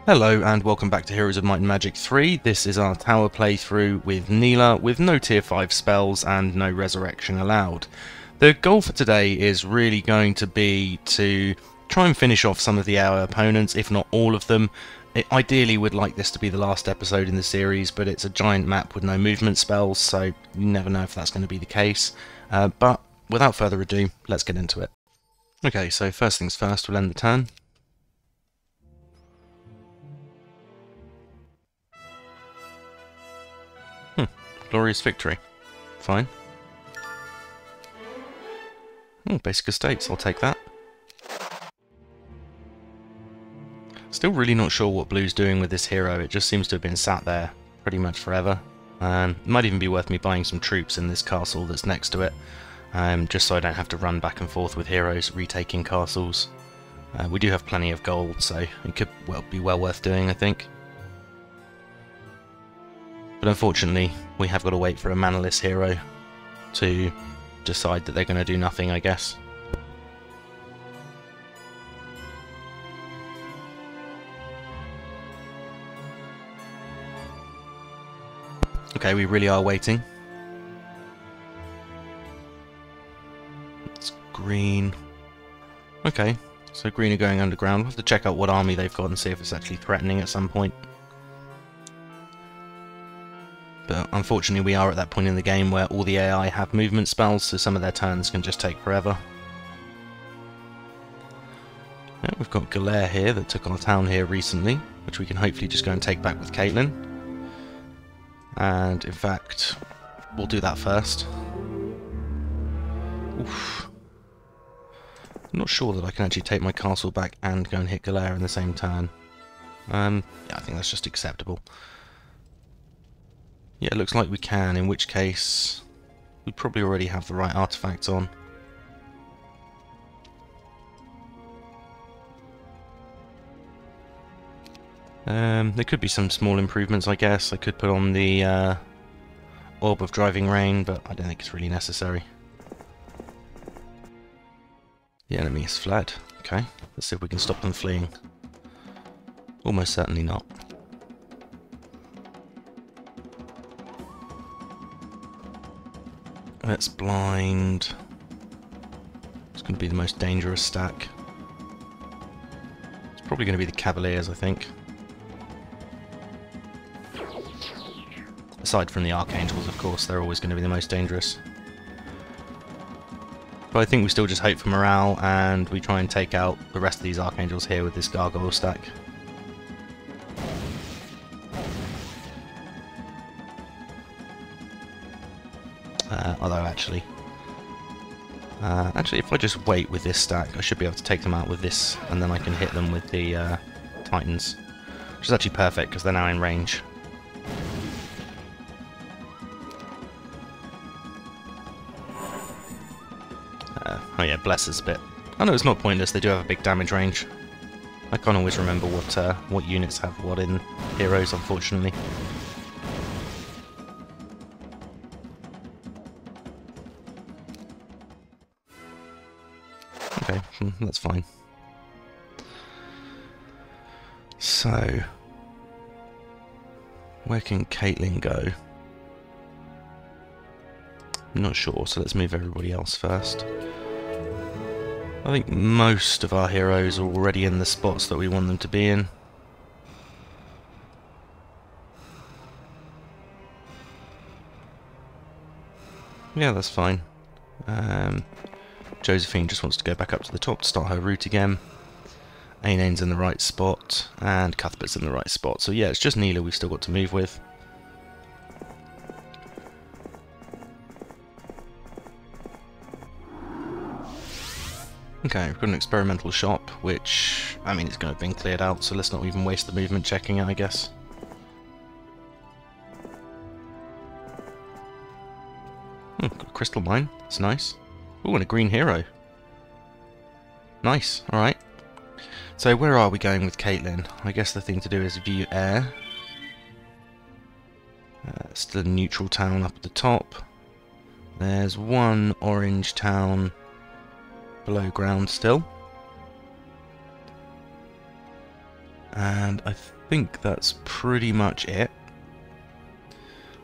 Hello and welcome back to Heroes of Might and Magic 3. This is our tower playthrough with Neela, with no tier 5 spells and no resurrection allowed. The goal for today is really going to be to try and finish off some of the AI opponents, if not all of them. Ideally would like this to be the last episode in the series, but it's a giant map with no movement spells, so you never know if that's going to be the case. But without further ado, let's get into it. Okay, so first things first, we'll end the turn. Glorious victory. Fine. Oh, basic estates, I'll take that. Still really not sure what blue's doing with this hero, it just seems to have been sat there pretty much forever. It might even be worth me buying some troops in this castle that's next to it, just so I don't have to run back and forth with heroes retaking castles. We do have plenty of gold, so it could be well worth doing, I think. But unfortunately, we have got to wait for a manaless hero to decide that they're going to do nothing, I guess. Okay, we really are waiting. It's green. Okay, so green are going underground. We'll have to check out what army they've got and see if it's actually threatening at some point. But unfortunately we are at that point in the game where all the AI have movement spells, so some of their turns can just take forever. Yeah, we've got Galere here that took our town here recently, which we can hopefully just go and take back with Caitlin. And in fact, we'll do that first. Oof. I'm not sure that I can actually take my castle back and go and hit Galere in the same turn. Yeah, I think that's just acceptable. Yeah, it looks like we can, in which case we probably already have the right artifacts on. There could be some small improvements, I guess. I could put on the Orb of Driving Rain, but I don't think it's really necessary. The enemy has fled. Okay, let's see if we can stop them fleeing. Almost certainly not. Let's blind. It's going to be the most dangerous stack. It's probably going to be the Cavaliers, I think. Aside from the Archangels, of course, they're always going to be the most dangerous. But I think we still just hope for morale, and we try and take out the rest of these Archangels here with this Gargoyle stack. Although actually, if I just wait with this stack, I should be able to take them out with this, and then I can hit them with the Titans, which is actually perfect because they're now in range. Oh yeah, bless us a bit. Oh no, it's not pointless. They do have a big damage range. I can't always remember what units have what in heroes, unfortunately. Okay, that's fine. So, where can Caitlin go? I'm not sure, so let's move everybody else first. I think most of our heroes are already in the spots that we want them to be in. Yeah, that's fine. Josephine just wants to go back up to the top to start her route again. Ainane's in the right spot, and Cuthbert's in the right spot. So yeah, it's just Neela we've still got to move with. Okay, we've got an experimental shop, which, I mean, it's going to have been cleared out, so let's not even waste the movement checking it, I guess. Got a crystal mine, that's nice. Ooh, and a green hero. Nice, alright. So where are we going with Caitlin? I guess the thing to do is view air. Still a neutral town up at the top. There's one orange town below ground still. And I think that's pretty much it.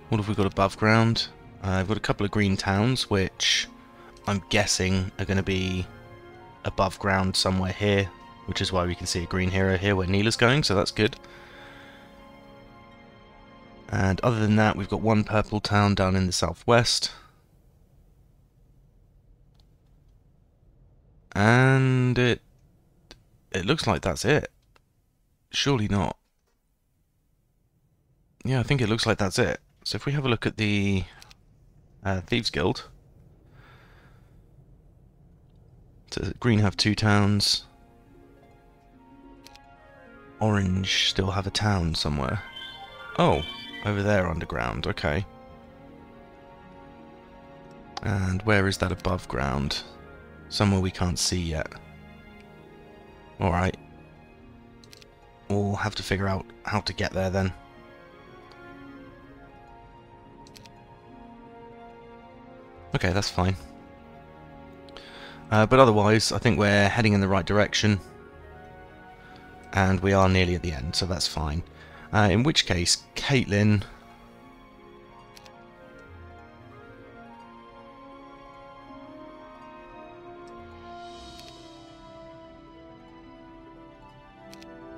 What have we got above ground? I've got a couple of green towns, which I'm guessing are going to be above ground somewhere here, which is why we can see a green hero here where Neela's going, so that's good. And other than that, we've got one purple town down in the southwest. And it looks like that's it. Surely not. Yeah, I think it looks like that's it. So if we have a look at the Thieves Guild. So green have 2 towns. Orange still have a town somewhere. Oh, over there underground, okay. And where is that above ground? Somewhere we can't see yet. Alright. We'll have to figure out how to get there then. Okay, that's fine. But otherwise, I think we're heading in the right direction. And we are nearly at the end, so that's fine. In which case, Caitlin...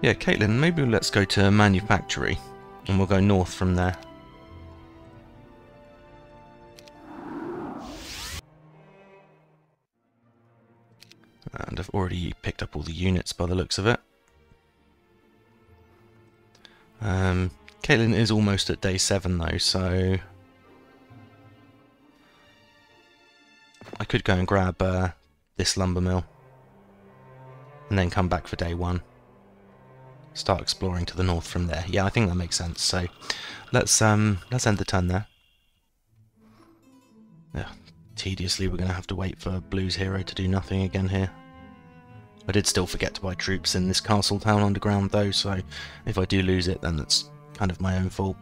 Yeah, Caitlin, maybe let's go to Manufactory, and we'll go north from there. And I've already picked up all the units by the looks of it. Caitlin is almost at day 7 though, so... I could go and grab this lumber mill, and then come back for day 1. Start exploring to the north from there. Yeah, I think that makes sense. So let's end the turn there. Yeah, tediously we're going to have to wait for Blue's hero to do nothing again here. I did still forget to buy troops in this castle town underground though, so if I do lose it, then that's kind of my own fault.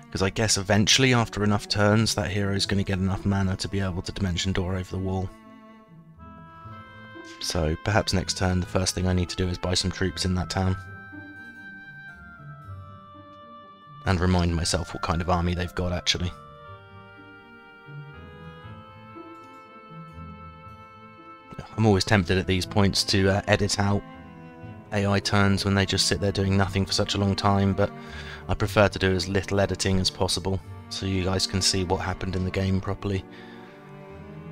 Because I guess eventually, after enough turns, that hero is going to get enough mana to be able to dimension door over the wall. So perhaps next turn the first thing I need to do is buy some troops in that town. And remind myself what kind of army they've got actually. I'm always tempted at these points to edit out AI turns when they just sit there doing nothing for such a long time, but I prefer to do as little editing as possible so you guys can see what happened in the game properly.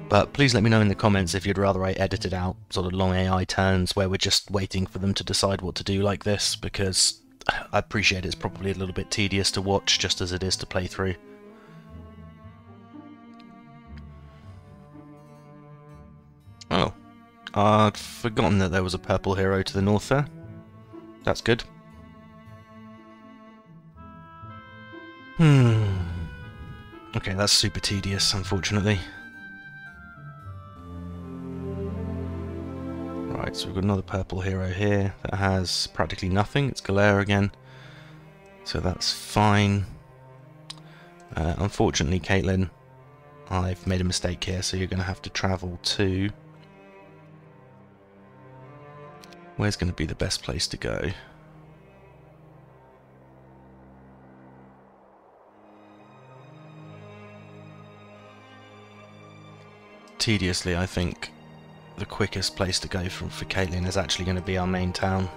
But please let me know in the comments if you'd rather I edited out sort of long AI turns where we're just waiting for them to decide what to do like this, because I appreciate it's probably a little bit tedious to watch just as it is to play through. Oh, I'd forgotten that there was a purple hero to the north there. That's good. Okay, that's super tedious, unfortunately. Right, so we've got another purple hero here that has practically nothing. It's Galera again, so that's fine. Unfortunately, Caitlin, I've made a mistake here, so you're going to have to travel to... Where's going to be the best place to go? Tediously, I think the quickest place to go for Caitlin is actually going to be our main town.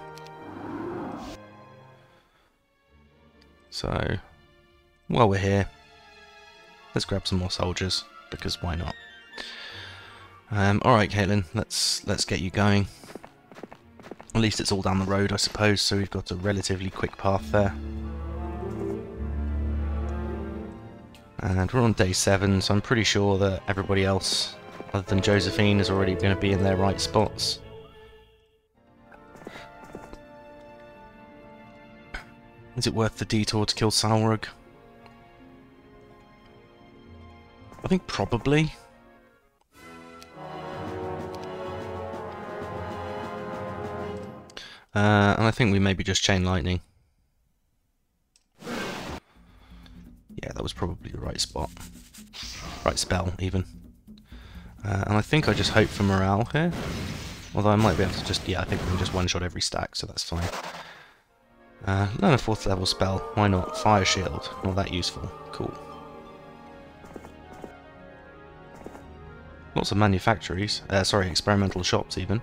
So, while we're here, let's grab some more soldiers, because why not? Alright Caitlin, let's get you going. At least it's all down the road, I suppose, so we've got a relatively quick path there. And we're on day 7, so I'm pretty sure that everybody else, other than Josephine, is already going to be in their right spots. Is it worth the detour to kill Salrug? I think probably. And I think we maybe just chain lightning. Yeah, that was probably the right spot. Right spell, even. And I think I just hope for morale here. Although I might be able to just... Yeah, I think we can just one-shot every stack, so that's fine. Learn a 4th level spell. Why not? Fire Shield. Not that useful. Cool. Lots of manufactories. Sorry, experimental shops even.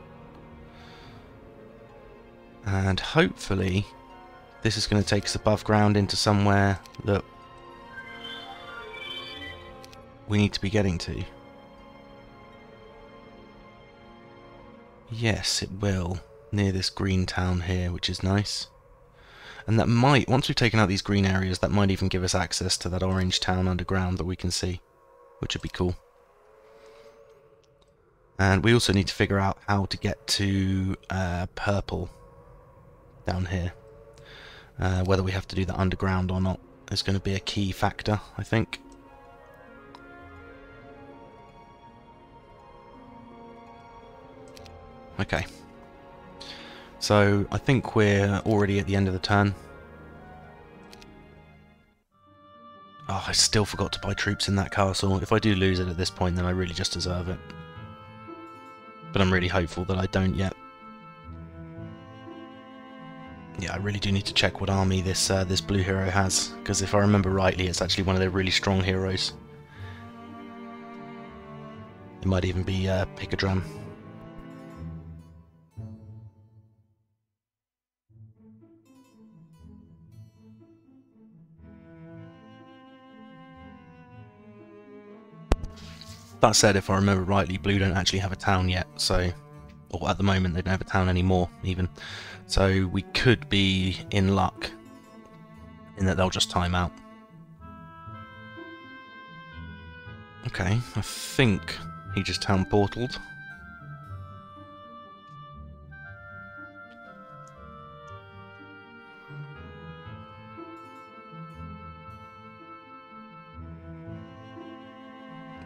And hopefully this is going to take us above ground into somewhere that we need to be getting to. Yes, it will. Near this green town here, which is nice. And that might, once we've taken out these green areas, that might even give us access to that orange town underground that we can see, which would be cool. And we also need to figure out how to get to purple down here. Whether we have to do that underground or not is going to be a key factor, I think. Okay. So, I think we're already at the end of the turn. Oh, I still forgot to buy troops in that castle. If I do lose it at this point, then I really just deserve it. But I'm really hopeful that I don't yet. Yeah, I really do need to check what army this blue hero has, because if I remember rightly, it's actually one of their really strong heroes. It might even be Pick-a-Dram. That said, if I remember rightly, blue don't actually have a town yet, so... Or at the moment, they don't have a town anymore, even. So we could be in luck, in that they'll just time out. Okay, I think he just town portaled.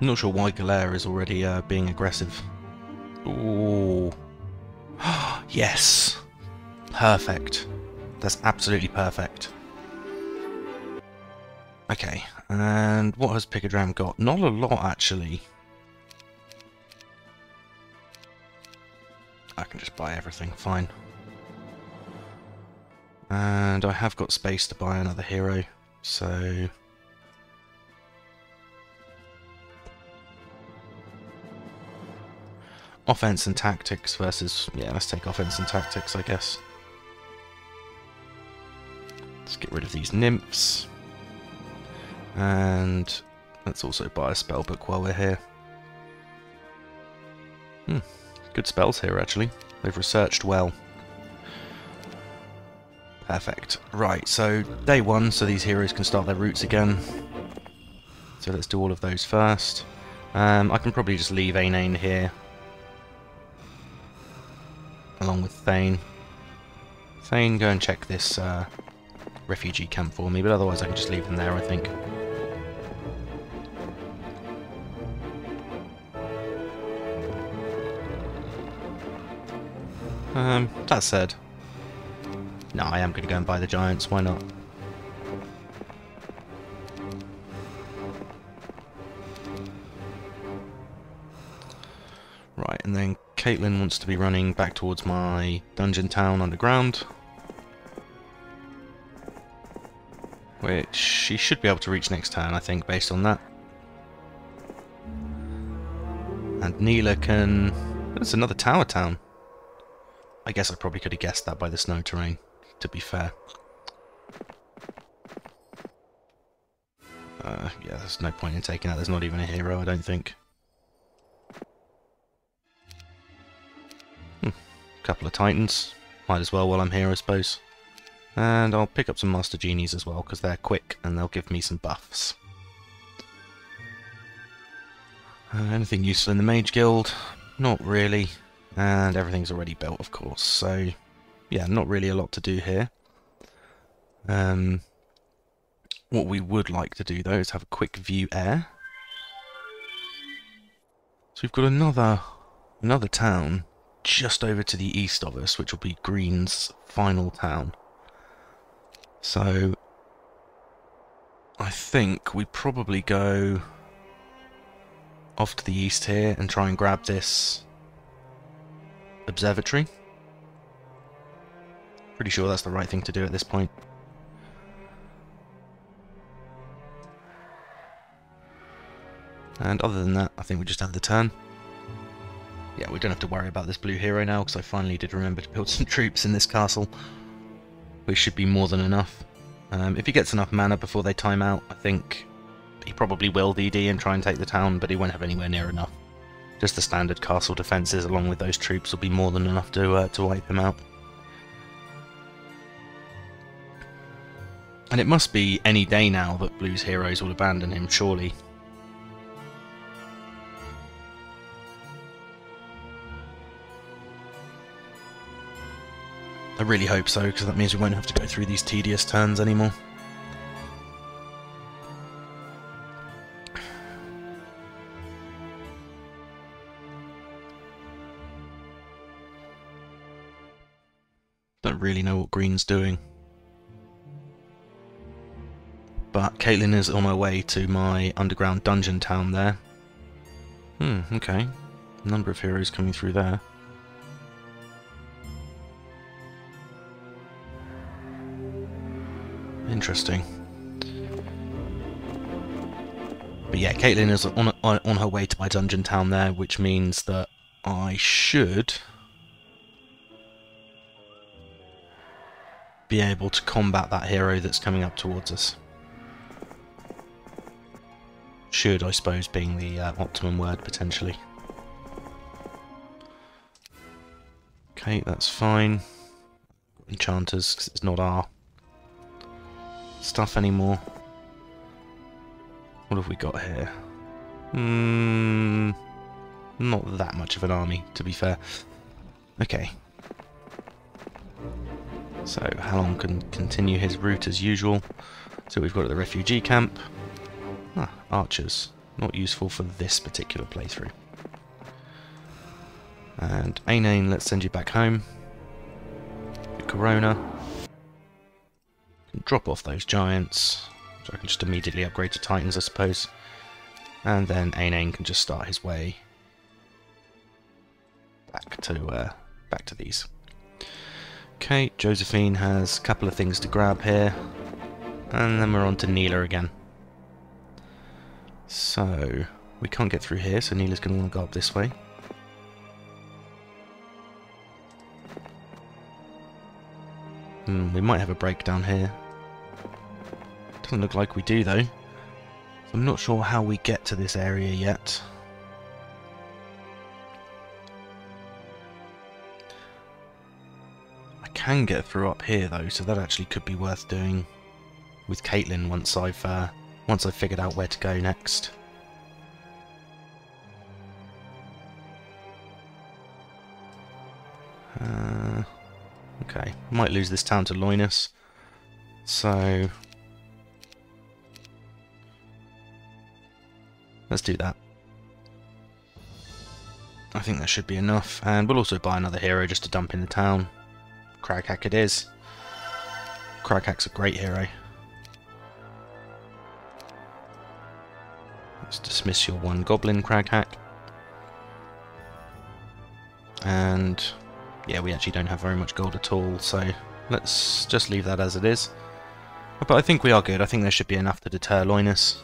I'm not sure why Galera is already being aggressive. Ooh. Yes! Perfect. That's absolutely perfect. Okay, and what has Pick-a-Dram got? Not a lot, actually. I can just buy everything, fine. And I have got space to buy another hero, so... Offense and tactics versus... Yeah, let's take offense and tactics, I guess. Let's get rid of these nymphs. And let's also buy a spellbook while we're here. Good spells here, actually. They've researched well. Perfect. Right, so day 1, so these heroes can start their routes again. So let's do all of those first. I can probably just leave Ainane here, along with Thane. Thane, go and check this refugee camp for me, but otherwise I can just leave them there, I think. That said, no, I am going to go and buy the giants, why not? Right, and then Caitlin wants to be running back towards my dungeon town underground, which she should be able to reach next turn, I think, based on that. And Neela can... That's another tower town. I guess I probably could have guessed that by the snow terrain, to be fair. Yeah, there's no point in taking that. There's not even a hero, I don't think. Couple of titans. Might as well while I'm here, I suppose. And I'll pick up some Master Genies as well, because they're quick and they'll give me some buffs. Anything useful in the Mage Guild? Not really. And everything's already built, of course. So, yeah, not really a lot to do here. What we would like to do, though, is have a quick view air. So we've got another town just over to the east of us, which will be Green's final town. So I think we probably go off to the east here and try and grab this observatory. Pretty sure that's the right thing to do at this point. And other than that, I think we just have the turn. Yeah, we don't have to worry about this blue hero now, because I finally did remember to build some troops in this castle, which should be more than enough. If he gets enough mana before they time out, I think he probably will DD and try and take the town, but he won't have anywhere near enough. Just the standard castle defences along with those troops will be more than enough to wipe him out. And it must be any day now that Blue's heroes will abandon him, surely. I really hope so, because that means we won't have to go through these tedious turns anymore. Don't really know what green's doing. But Caitlin is on her way to my underground dungeon town there. Okay. A number of heroes coming through there. Interesting. But yeah, Caitlin is on her way to my dungeon town there, which means that I should be able to combat that hero that's coming up towards us. Should, I suppose, being the optimum word, potentially. Okay, that's fine. Enchanters, because it's not our stuff anymore. What have we got here? Not that much of an army, to be fair. Okay. So, Halon can continue his route as usual. So we've got at the refugee camp. Archers. Not useful for this particular playthrough. And Ainane, let's send you back home. Corona. Drop off those giants. So I can just immediately upgrade to Titans, I suppose. And then Ainane can just start his way back to these. Okay, Josephine has a couple of things to grab here. And then we're on to Neela again. So, we can't get through here, so Neela's going to want to go up this way. We might have a breakdown here. Doesn't look like we do, though. So I'm not sure how we get to this area yet. I can get through up here, though, so that actually could be worth doing with Caitlin once I've figured out where to go next. Okay, might lose this town to Loinus, so let's do that. I think that should be enough, and we'll also buy another hero just to dump in the town. Craghack it is. Craghack's a great hero. Let's dismiss your one goblin, Craghack. And yeah, we actually don't have very much gold at all, so let's just leave that as it is. But I think we are good. I think there should be enough to deter Loinus.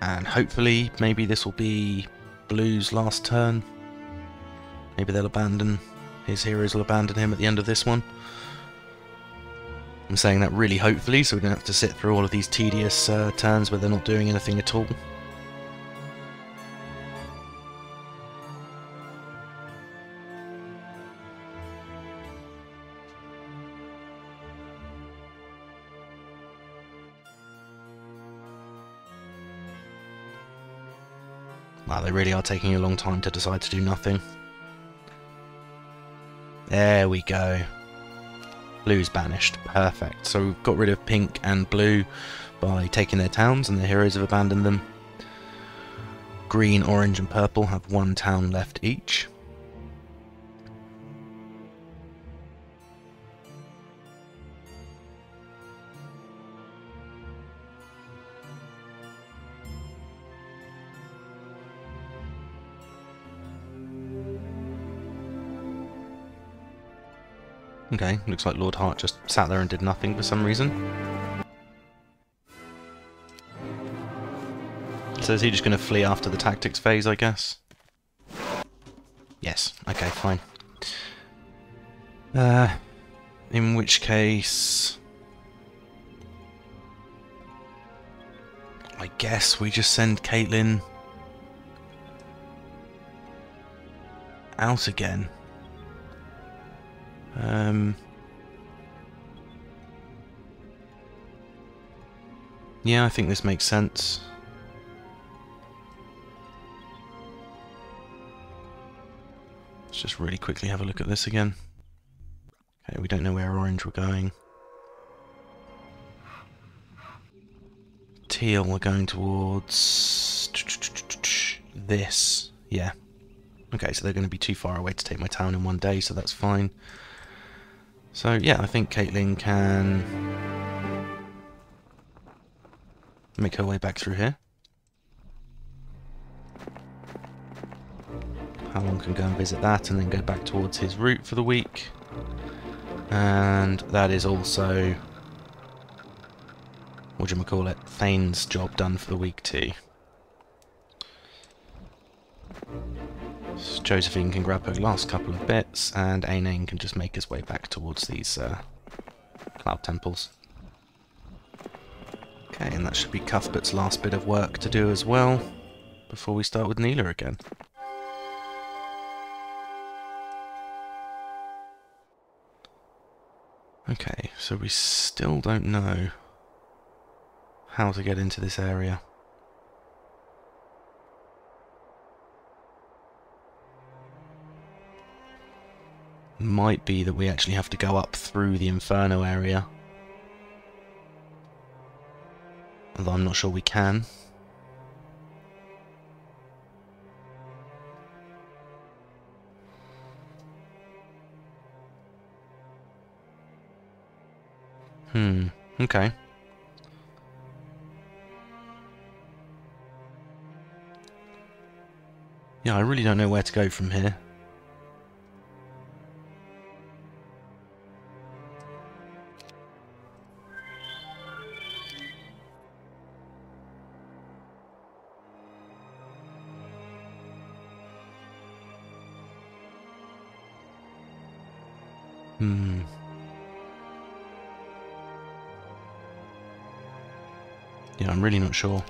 And hopefully, maybe this will be Blue's last turn. Maybe they'll abandon, his heroes will abandon him at the end of this one. I'm saying that really hopefully, so we don't have to sit through all of these tedious turns where they're not doing anything at all. Wow, they really are taking a long time to decide to do nothing. There we go. Blue's banished. Perfect. So we've got rid of pink and blue by taking their towns, and the heroes have abandoned them. Green, orange and purple have one town left each. Okay, looks like Lord Hart just sat there and did nothing for some reason. So is he just going to flee after the tactics phase, I guess? Yes, okay, fine. In which case... I guess we just send Caitlin out again. Yeah, I think this makes sense. Let's just really quickly have a look at this again. Okay, we don't know where orange we're going. Teal we're going towards... this. Yeah. Okay, so they're going to be too far away to take my town in one day, so that's fine. So yeah, I think Caitlin can make her way back through here. Halon can go and visit that and then go back towards his route for the week. And that is also, whatchamacallit, Thane's job done for the week too. So Josephine can grab her last couple of bits, and Aine can just make his way back towards these cloud temples. Okay, and that should be Cuthbert's last bit of work to do as well, before we start with Neela again. Okay, so we still don't know how to get into this area. Might be that we actually have to go up through the Inferno area. Although I'm not sure we can. Okay. Yeah, I really don't know where to go from here. Yeah, I'm really not sure.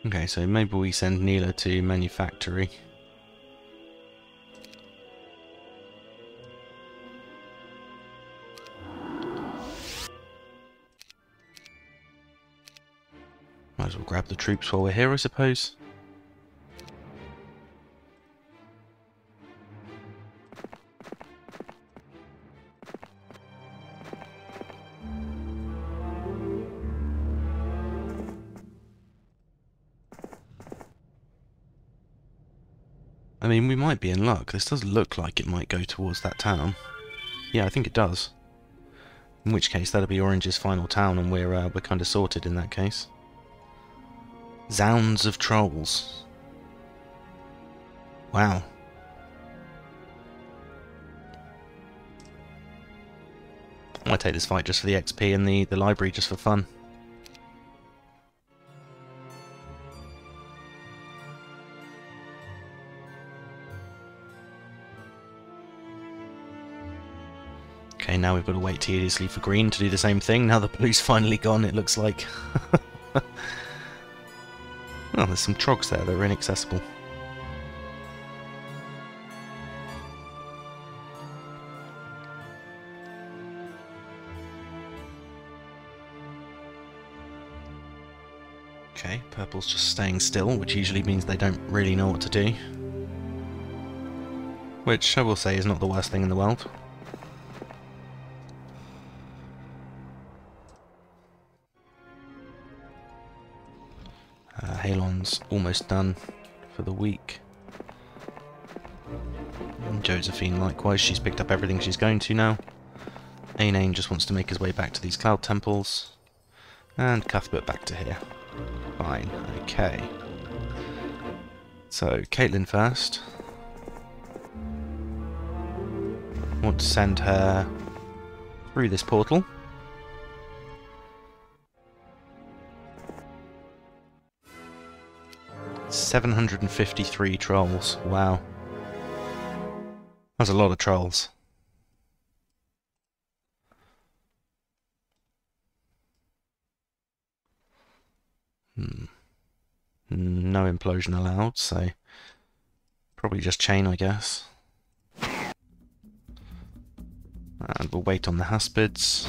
Okay, so maybe we send Neela to Manufactory. Might as well grab the troops while we're here, I suppose. I mean, we might be in luck. This does look like it might go towards that town. Yeah, I think it does. In which case, that'll be Orange's final town, and we're kind of sorted in that case. Zounds of Trolls. Wow. I might take this fight just for the XP and the library just for fun. Okay, now we've got to wait tediously for green to do the same thing. Now the blue's finally gone, it looks like. Oh, there's some trogs there that are inaccessible. Okay, purple's just staying still, which usually means they don't really know what to do. Which, I will say, is not the worst thing in the world. Halon's almost done for the week. And Josephine likewise, she's picked up everything she's going to now. Aine just wants to make his way back to these cloud temples. And Cuthbert back to here. Fine, okay. So, Caitlin first. Want to send her through this portal. $753 trolls. Wow. That's a lot of trolls. No implosion allowed, so probably just chain, I guess. And we'll wait on the Haspids.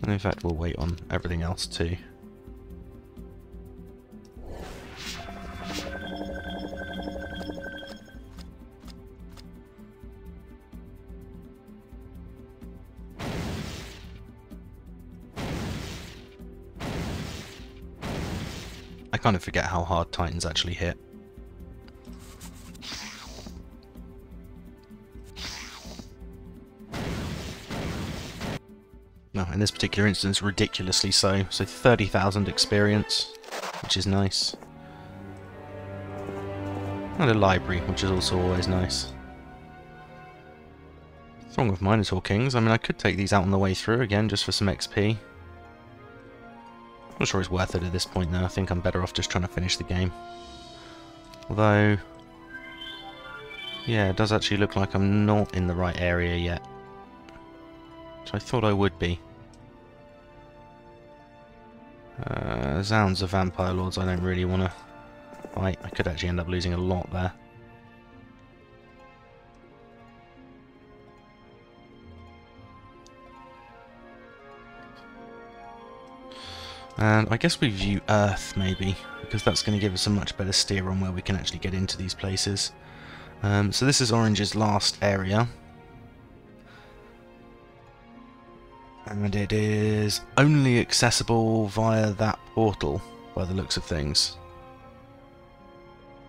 And in fact, we'll wait on everything else too. I kind of forget how hard Titans actually hit. No, in this particular instance, ridiculously so. So 30,000 experience, which is nice. And a library, which is also always nice. Throng of Minotaur Kings. I mean, I could take these out on the way through again, just for some XP. I'm not sure it's worth it at this point though. I think I'm better off just trying to finish the game. Although, yeah, it does actually look like I'm not in the right area yet. So I thought I would be. Zounds of Vampire Lords I don't really want to fight. I could actually end up losing a lot there. And I guess we view Earth, maybe, because that's going to give us a much better steer on where we can actually get into these places. So this is Orange's last area. And it is only accessible via that portal, by the looks of things.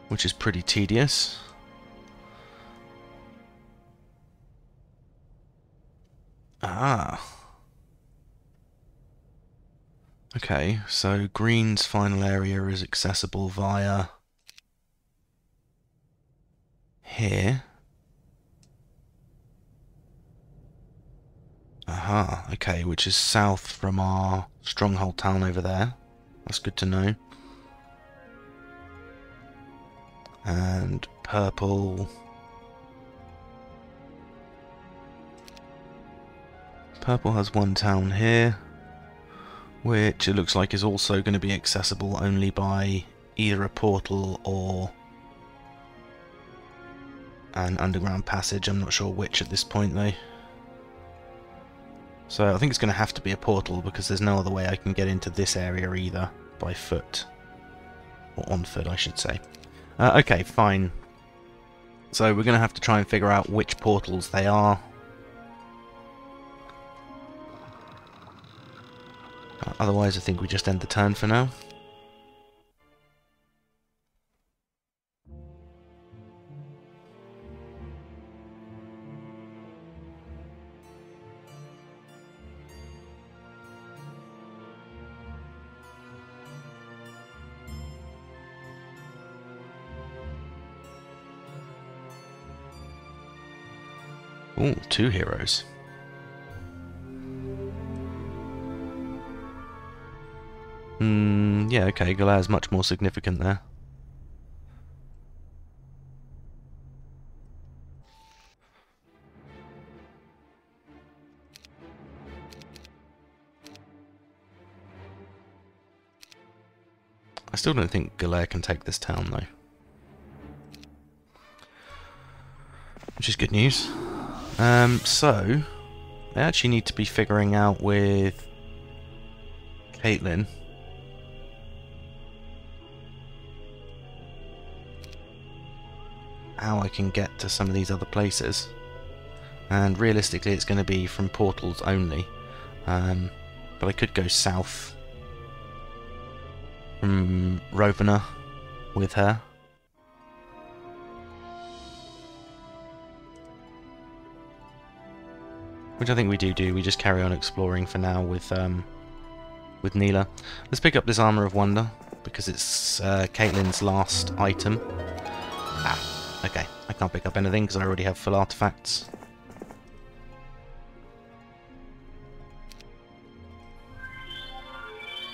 Which is pretty tedious. Ah. Okay, so Green's final area is accessible via here. Aha, okay, which is south from our stronghold town over there. That's good to know. And purple. Purple has one town here, which it looks like is also going to be accessible only by either a portal or an underground passage. I'm not sure which at this point though. So I think it's going to have to be a portal because there's no other way I can get into this area either by foot. Or on foot, I should say. Okay, fine. So we're going to have to try and figure out which portals they are. Otherwise I think we just end the turn for now. Ooh, 2 heroes. Yeah, okay, Galair's much more significant there. I still don't think Galair can take this town though. Which is good news. So, I actually need to be figuring out with Caitlin how I can get to some of these other places. And realistically it's going to be from portals only. But I could go south from Rovena with her. which I think we do. We just carry on exploring for now with Neela. Let's pick up this Armour of Wonder, because it's Caitlyn's last item. Ah, okay. I can't pick up anything because I already have full artifacts.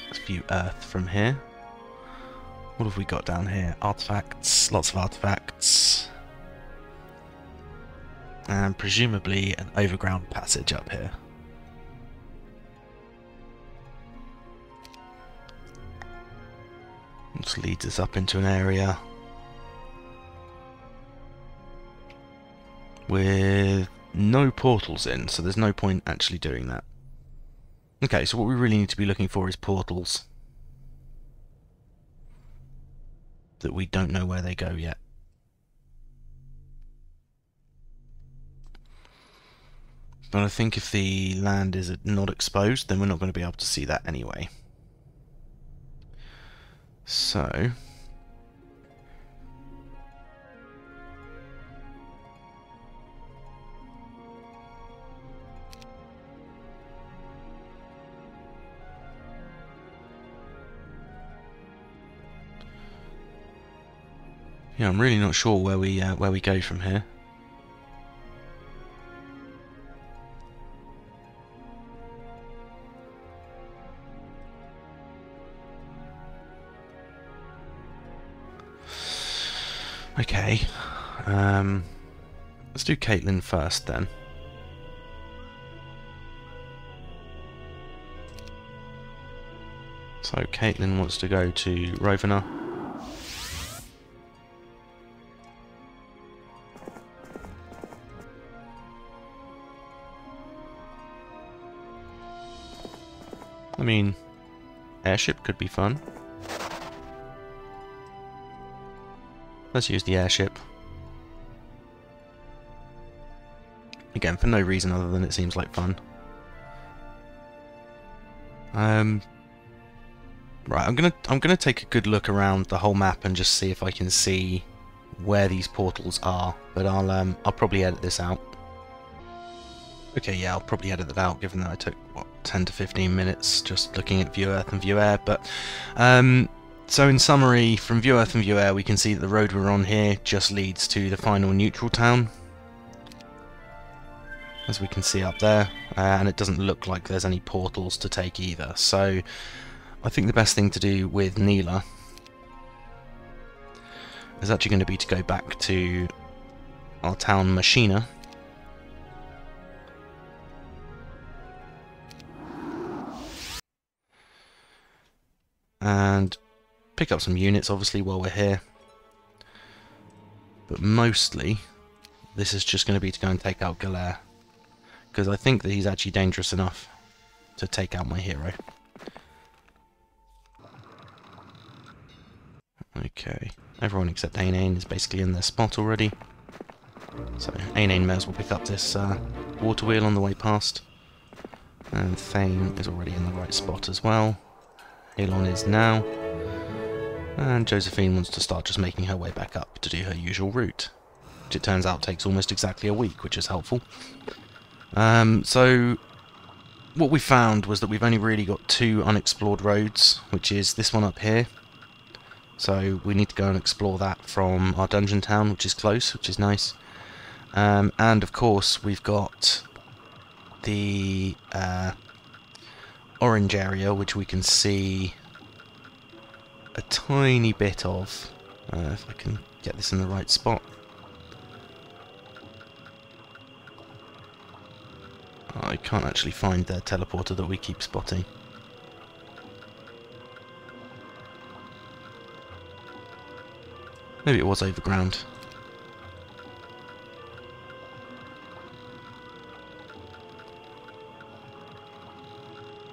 Let's view Earth from here. What have we got down here? Artifacts, lots of artifacts. And presumably an overground passage up here. This leads us up into an area with no portals in, so there's no point actually doing that. Okay, so what we really need to be looking for is portals that we don't know where they go yet. But I think if the land is not exposed, then we're not going to be able to see that anyway. So yeah, I'm really not sure where we go from here. Okay, let's do Caitlyn first then. So Caitlyn wants to go to Rovena. I mean, airship could be fun. Let's use the airship. Again, for no reason other than it seems like fun. Right, I'm gonna take a good look around the whole map and just see if I can see where these portals are. But I'll probably edit this out. Okay, yeah, I'll probably edit that out, given that I took what 10 to 15 minutes just looking at View Earth and View Air. But so in summary, from View Earth and View Air, we can see that the road we're on here just leads to the final neutral town, as we can see up there, and it doesn't look like there's any portals to take either. So I think the best thing to do with Neela is actually going to be to go back to our town Machina. And pick up some units, obviously, while we're here. But mostly, this is just going to be to go and take out Galère, because I think that he's actually dangerous enough to take out my hero. Okay, everyone except Aine is basically in their spot already. So Aine may as well pick up this water wheel on the way past. And Thane is already in the right spot as well. Halon is now. And Josephine wants to start just making her way back up to do her usual route, which it turns out takes almost exactly a week, which is helpful. So what we found was that we've only really got 2 unexplored roads, which is this one up here. So we need to go and explore that from our dungeon town, which is close, which is nice. And of course we've got the orange area, which we can see a tiny bit of, if I can get this in the right spot. I can't actually find the teleporter that we keep spotting. Maybe it was overground.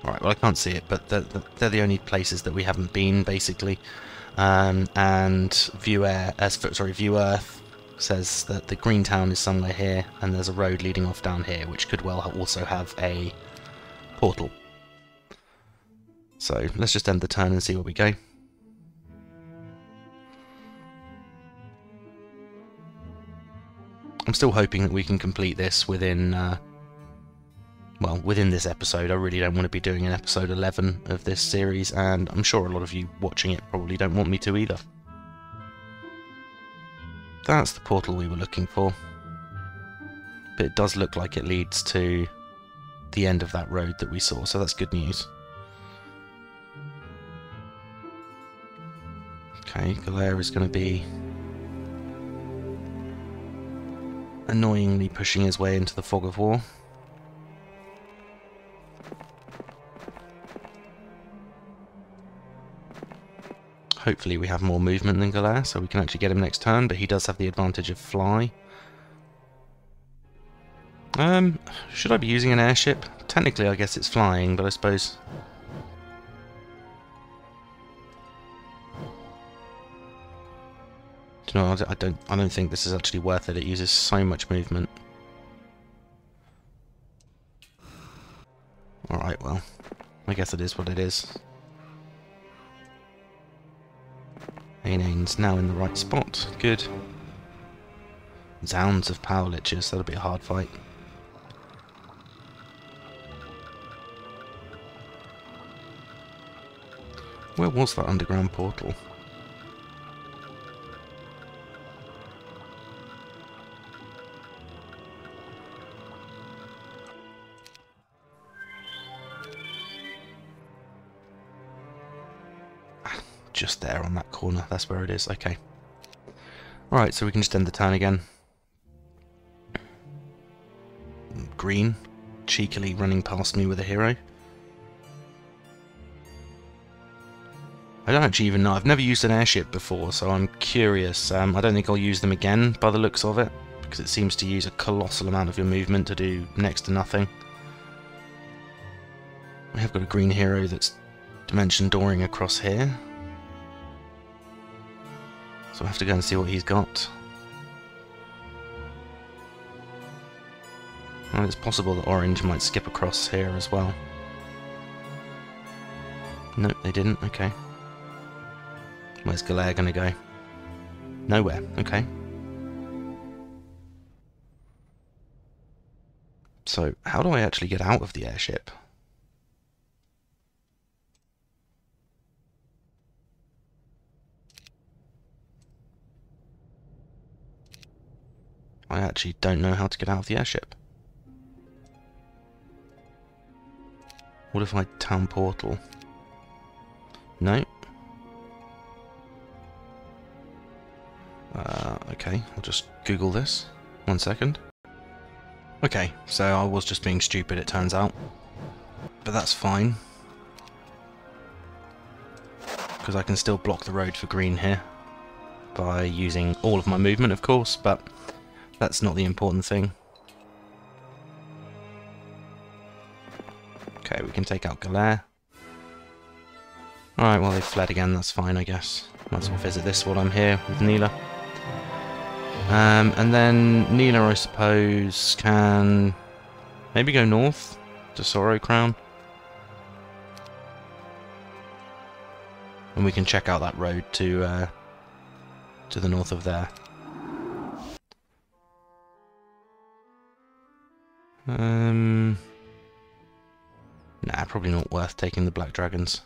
Alright, well I can't see it, but they're the only places that we haven't been, basically. And View Earth says that the green town is somewhere here, and there's a road leading off down here, which could well also have a portal. So let's just end the turn and see where we go. I'm still hoping that we can complete this within well, within this episode. I really don't want to be doing an episode 11 of this series, and I'm sure a lot of you watching it probably don't want me to either. That's the portal we were looking for. But it does look like it leads to the end of that road that we saw, so that's good news. Okay, Galera is going to be annoyingly pushing his way into the fog of war. Hopefully we have more movement than Galera, so we can actually get him next turn, but he does have the advantage of fly. Should I be using an airship? Technically I guess it's flying, but I suppose... Do you know, I don't think this is actually worth it. It uses so much movement. Alright, well, I guess it is what it is. Ainane's now in the right spot. Good. Zounds of power liches, that'll be a hard fight. Where was that underground portal? Just there on that corner, that's where it is, okay. Alright, so we can just end the turn again. Green, cheekily running past me with a hero. I don't actually even know, I've never used an airship before, so I'm curious. I don't think I'll use them again by the looks of it, because it seems to use a colossal amount of your movement to do next to nothing. We have got a green hero that's dimension dooring across here. So I have to go and see what he's got. And it's possible that orange might skip across here as well. Nope, they didn't, okay. Where's Galera gonna go? Nowhere, okay. So, how do I actually get out of the airship? I actually don't know how to get out of the airship. What if I town portal? No. Okay, I'll just Google this. 1 second. Okay, so I was just being stupid, it turns out. But that's fine. Because I can still block the road for green here. By using all of my movement, of course, but that's not the important thing. Okay, we can take out Galera. Alright, well they've fled again, that's fine I guess. Might as well visit this while I'm here with Neela. And then Neela, I suppose, can maybe go north to Sorrow Crown. And we can check out that road to the north of there. Nah, probably not worth taking the Black Dragons.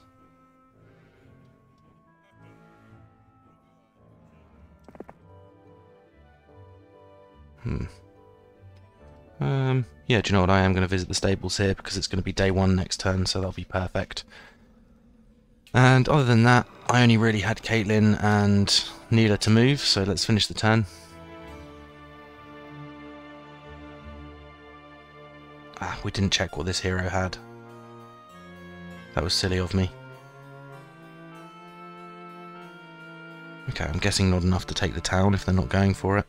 Yeah, do you know what? I am going to visit the stables here because it's going to be day 1 next turn, so that'll be perfect. And other than that, I only really had Caitlin and Neela to move, so let's finish the turn. Ah, we didn't check what this hero had. That was silly of me. Okay, I'm guessing not enough to take the town if they're not going for it.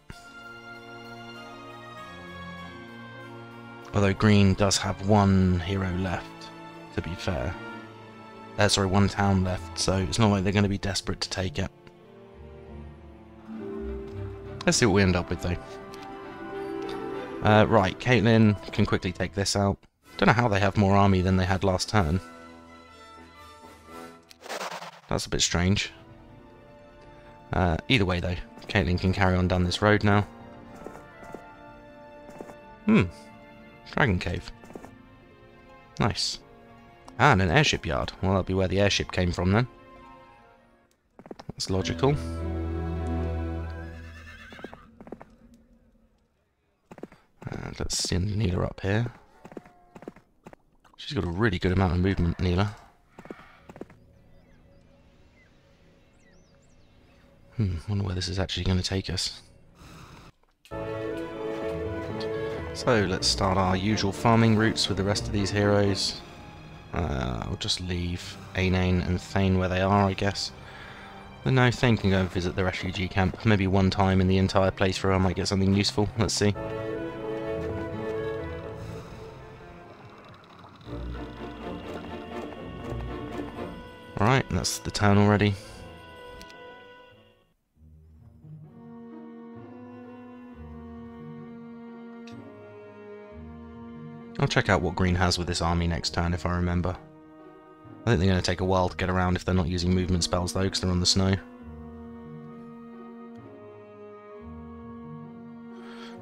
Although green does have 1 hero left, to be fair. Sorry, 1 town left, so it's not like they're going to be desperate to take it. Let's see what we end up with, though. Right, Caitlin can quickly take this out. Don't know how they have more army than they had last turn. That's a bit strange. Either way, though, Caitlin can carry on down this road now. Dragon Cave. Nice. Ah, and an airship yard. Well, that'll be where the airship came from then. That's logical. And let's send Neela up here. She's got a really good amount of movement, Neela. Wonder where this is actually going to take us. So let's start our usual farming routes with the rest of these heroes. I'll just leave Ainane and Thane where they are, I guess. But no, Thane can go and visit the refugee camp. Maybe one time in the entire playthrough I might get something useful. Let's see. Alright, that's the town already. I'll check out what Green has with this army next turn if I remember. I think they're going to take a while to get around if they're not using movement spells though, because they're on the snow.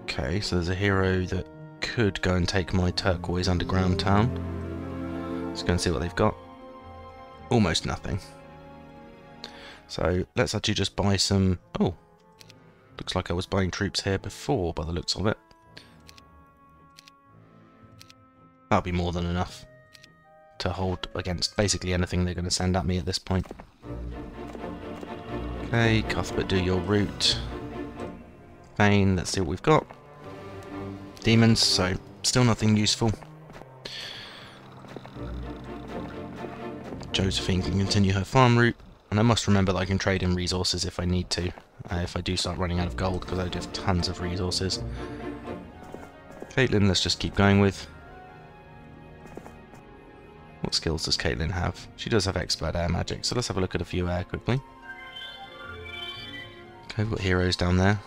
Okay, so there's a hero that could go and take my turquoise underground town. Let's go and see what they've got. Almost nothing. So let's actually just buy some... Oh, looks like I was buying troops here before by the looks of it. That'll be more than enough to hold against basically anything they're going to send at me at this point. Okay, Cuthbert, do your route. Thane, let's see what we've got. Demons, so still nothing useful. Josephine can continue her farm route, and I must remember that I can trade in resources if I need to, if I do start running out of gold, because I do have tons of resources. Caitlin, let's just keep going with. What skills does Caitlin have? She does have expert air magic, so let's have a look at a few air quickly. Okay, we've got heroes down there.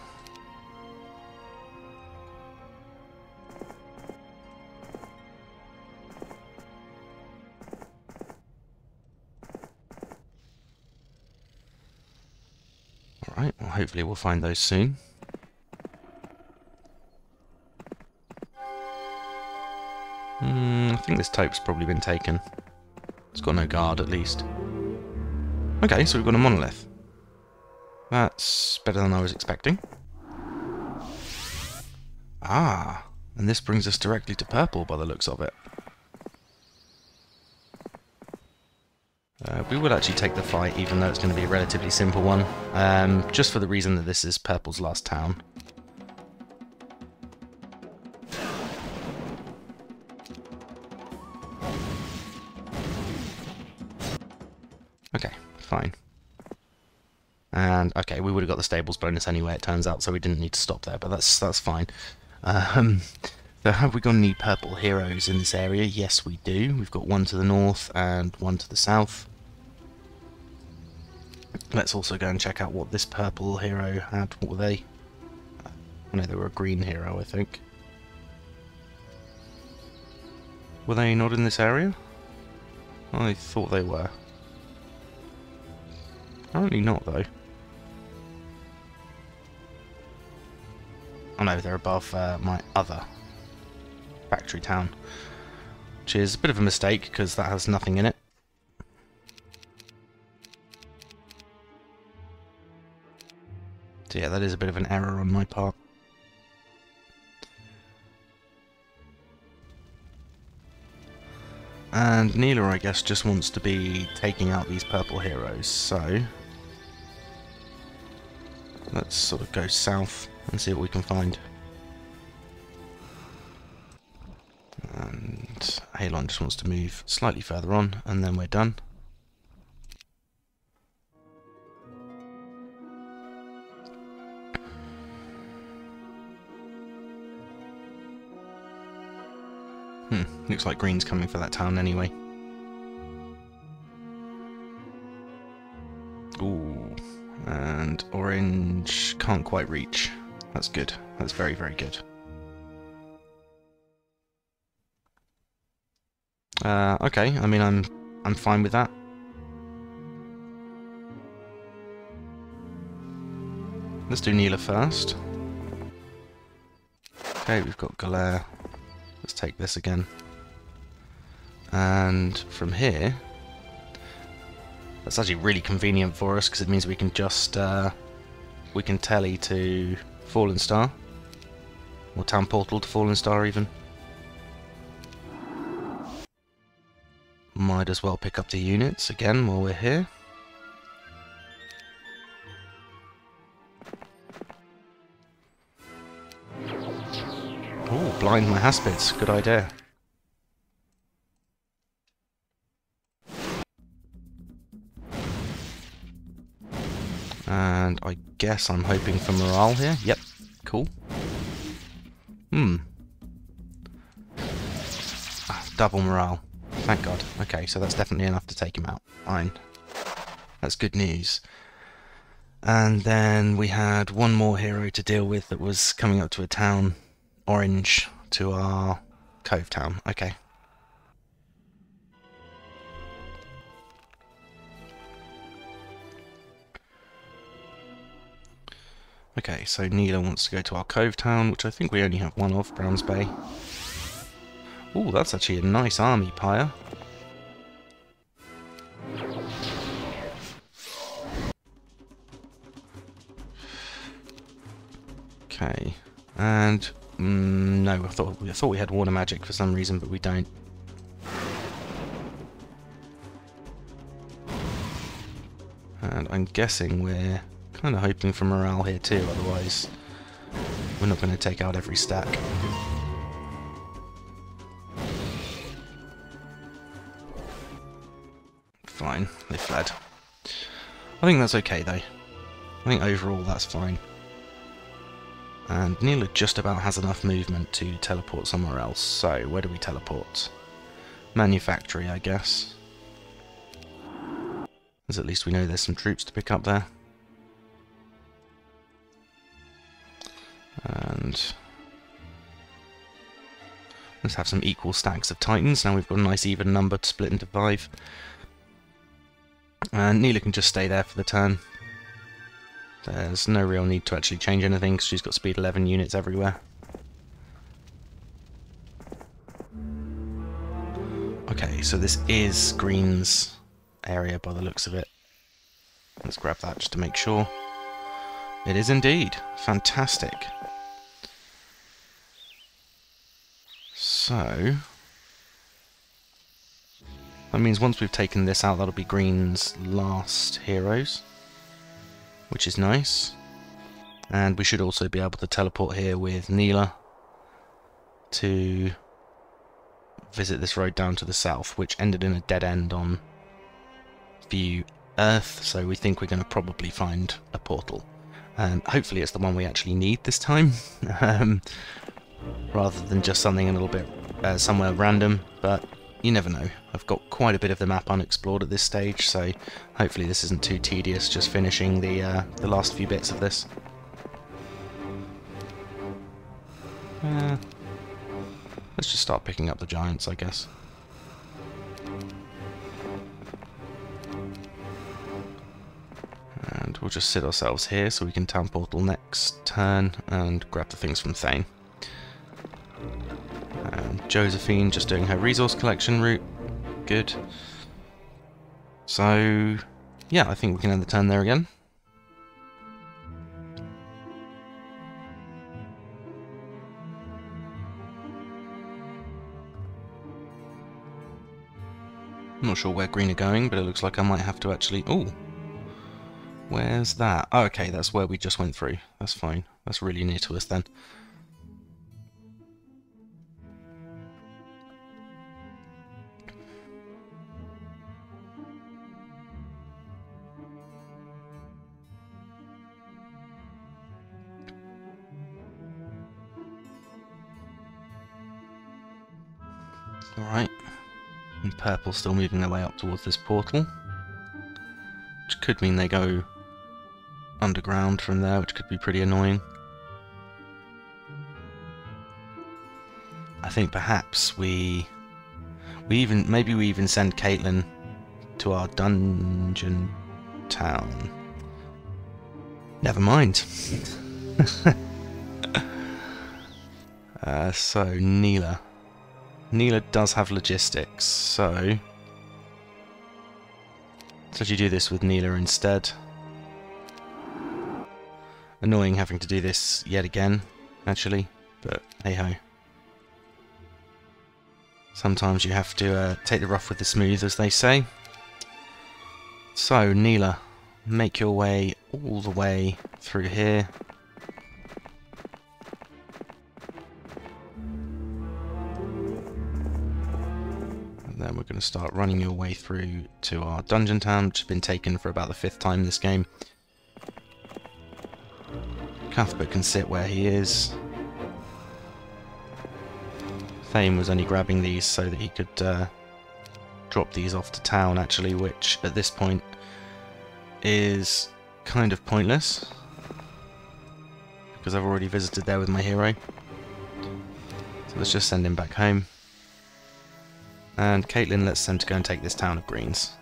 Alright, well hopefully we'll find those soon. I think this taupe's probably been taken. It's got no guard, at least. Okay, so we've got a monolith. That's better than I was expecting. Ah, and this brings us directly to purple by the looks of it. We will actually take the fight, even though it's going to be a relatively simple one. Just for the reason that this is purple's last town. Okay, fine. And, okay, we would have got the stables bonus anyway, it turns out, so we didn't need to stop there, but that's fine. So have we got any purple heroes in this area? Yes, we do. We've got one to the north and one to the south. Let's also go and check out what this purple hero had. What were they? No, they were a green hero, I think. Were they not in this area? I thought they were. Apparently not, though. Oh no, they're above my other factory town. Which is a bit of a mistake, because that has nothing in it. So yeah, that is a bit of an error on my part. And Neela, I guess, just wants to be taking out these purple heroes, so let's sort of go south and see what we can find. And Halon just wants to move slightly further on, and then we're done. Looks like green's coming for that town anyway. Ooh, and orange can't quite reach. That's good. That's very, very good. Okay, I mean I'm fine with that. Let's do Neela first. Okay, we've got Galère. Let's take this again. And from here, that's actually really convenient for us because it means we can just we can tele to Fallen Star, or Town Portal to Fallen Star even. Might as well pick up the units again while we're here. Oh, blind my Haspids, good idea. And I guess I'm hoping for morale here. Yep, cool. Double morale. Thank God. Okay, so that's definitely enough to take him out. Fine. That's good news. And then we had one more hero to deal with that was coming up to a town. Orange to our Cove town. Okay. Okay, so Neela wants to go to our Cove town, which I think we only have one of, Browns Bay. Ooh, that's actually a nice army pyre. Okay, and no, I thought we had water magic for some reason, but we don't. And I'm guessing we're kind of hoping for morale here too, otherwise we're not going to take out every stack. Fine, they fled. I think that's okay though. I think overall that's fine. And Neela just about has enough movement to teleport somewhere else. So, where do we teleport? Manufactory, I guess. As at least we know there's some troops to pick up there. And let's have some equal stacks of Titans. Now we've got a nice even number to split into 5. And Neela can just stay there for the turn. There's no real need to actually change anything because she's got speed 11 units everywhere. Okay, so this is Green's area by the looks of it. Let's grab that just to make sure. It is indeed. Fantastic. So that means once we've taken this out, that'll be Green's last heroes, which is nice. And we should also be able to teleport here with Neela to visit this road down to the south, which ended in a dead end on View Earth, so we think we're going to probably find a portal. And hopefully it's the one we actually need this time, rather than just something a little bit somewhere random, but you never know. I've got quite a bit of the map unexplored at this stage, so hopefully this isn't too tedious just finishing the last few bits of this. Let's just start picking up the giants, I guess. And we'll just sit ourselves here so we can town portal next turn and grab the things from Thane. And Josephine just doing her resource collection route. Good. So, yeah, I think we can end the turn there again. I'm not sure where Green are going, but it looks like I might have to actually... Oh! Where's that? Oh, okay, that's where we just went through. That's fine. That's really near to us then. Alright. And purple still moving their way up towards this portal. Which could mean they go underground from there, which could be pretty annoying. I think perhaps maybe we even send Caitlin to our dungeon town. Never mind. So Neela. Neela does have logistics, so let's actually do this with Neela instead. Annoying having to do this yet again, actually, but hey ho. Sometimes you have to take the rough with the smooth, as they say. So, Neela, make your way all the way through here. Then we're going to start running your way through to our dungeon town, which has been taken for about the 5th time this game. Cuthbert can sit where he is. Thane was only grabbing these so that he could drop these off to town, actually, which at this point is kind of pointless, because I've already visited there with my hero. So let's just send him back home. And Caitlin lets them to go and take this town of Greens.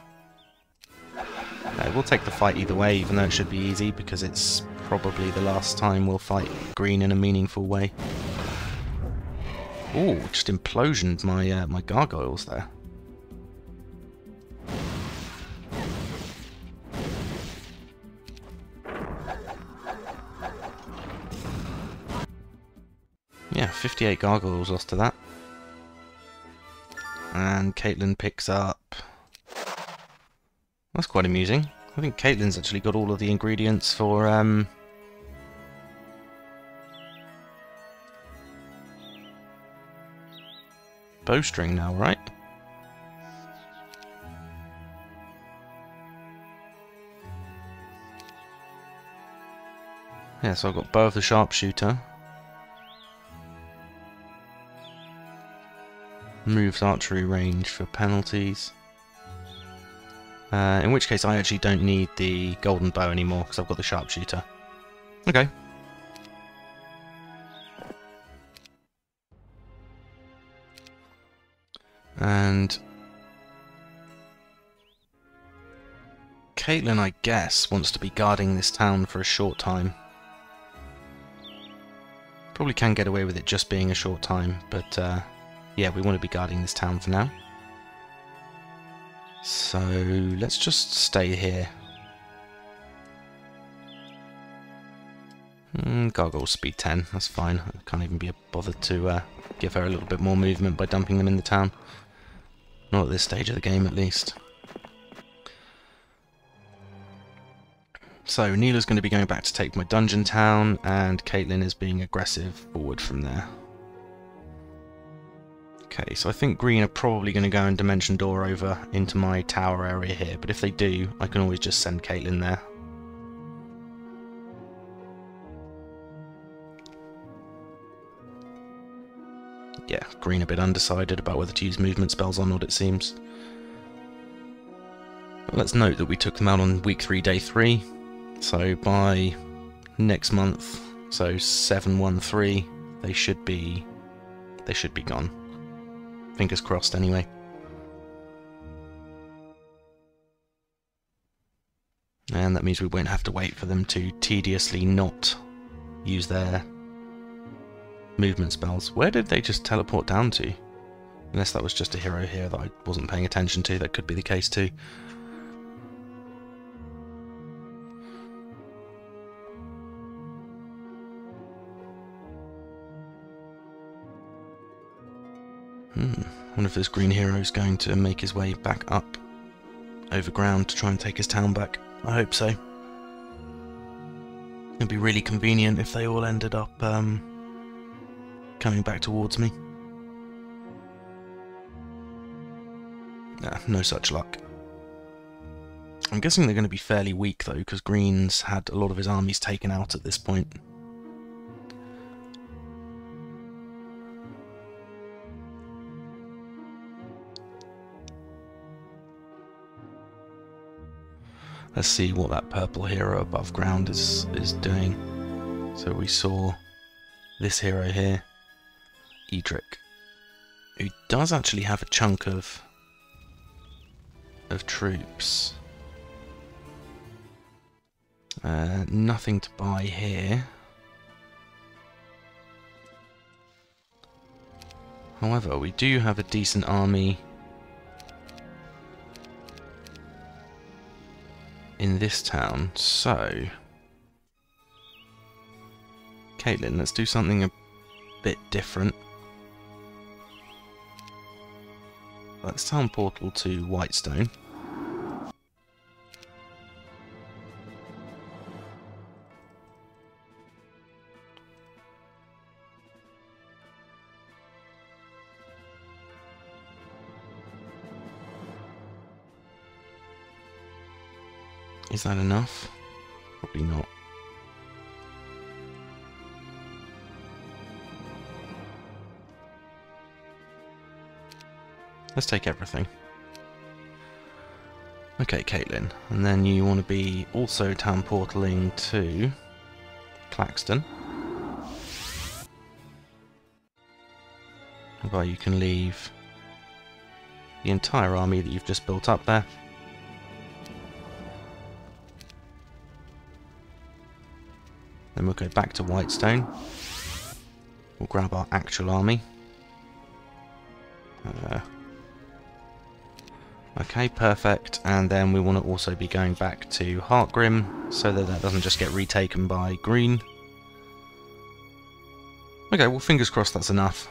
We'll take the fight either way, even though it should be easy, because it's probably the last time we'll fight Green in a meaningful way. Ooh, just implosioned my my gargoyles there. Yeah, 58 gargoyles lost to that. And Caitlin picks up... That's quite amusing. I think Caitlin's actually got all of the ingredients for... bowstring now, right? Yeah, so I've got Bow of the Sharpshooter. Moves archery range for penalties. In which case I actually don't need the golden bow anymore because I've got the sharpshooter. Okay. And Caitlin, I guess, wants to be guarding this town for a short time. Probably can get away with it just being a short time, but yeah, we want to be guarding this town for now. So let's just stay here. Gargoyle speed 10, that's fine. I can't even be bothered to give her a little bit more movement by dumping them in the town. Not at this stage of the game, at least. So Neela's going to be going back to take my dungeon town, and Caitlin is being aggressive forward from there. Okay, so I think Green are probably going to go and Dimension Door over into my tower area here, but if they do, I can always just send Caitlin there. Yeah, Green a bit undecided about whether to use movement spells or not, it seems. But let's note that we took them out on week 3, day 3, so by next month, so 713, they should be gone. Fingers crossed, anyway. And that means we won't have to wait for them to tediously not use their movement spells. Where did they just teleport down to? Unless that was just a hero here that I wasn't paying attention to, that could be the case too. Wonder if this green hero is going to make his way back up over ground to try and take his town back. I hope so. It'd be really convenient if they all ended up coming back towards me. No such luck. I'm guessing they're going to be fairly weak though, because Green's had a lot of his armies taken out at this point. Let's see what that purple hero above ground is doing. So we saw this hero here, Edric, who does actually have a chunk of troops. Nothing to buy here. However, we do have a decent army in this town, so... Caitlin, let's do something a bit different. Let's town portal to Whitestone. Is that enough? Probably not. Let's take everything. Okay, Caitlin. And then you want to be also town portaling to Claxton. Whereby you can leave the entire army that you've just built up there. Then we'll go back to Whitestone. We'll grab our actual army. Okay, perfect. And then we want to also be going back to Heartgrim, so that that doesn't just get retaken by green. Okay, well, fingers crossed that's enough.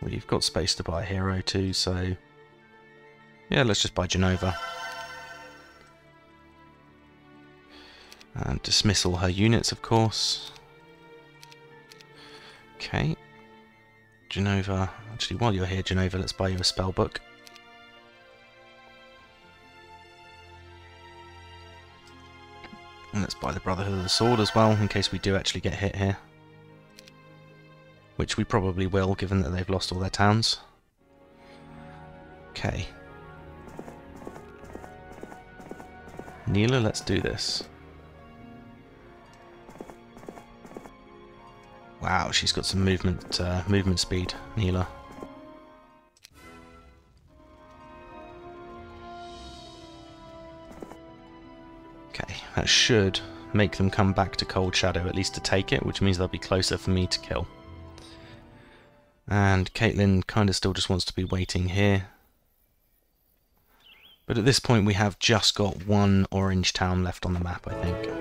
We've got space to buy a hero too, so... yeah, let's just buy Genova. And dismiss all her units, of course. Okay. Genova. Actually, while you're here, Genova, let's buy you a spell book. And let's buy the Brotherhood of the Sword as well, in case we do actually get hit here. Which we probably will, given that they've lost all their towns. Okay. Neela, let's do this. Wow, she's got some movement speed, Neela. Okay, that should make them come back to Cold Shadow, at least to take it, which means they'll be closer for me to kill. And Caitlin kind of still just wants to be waiting here. But at this point we have just got one orange town left on the map, I think.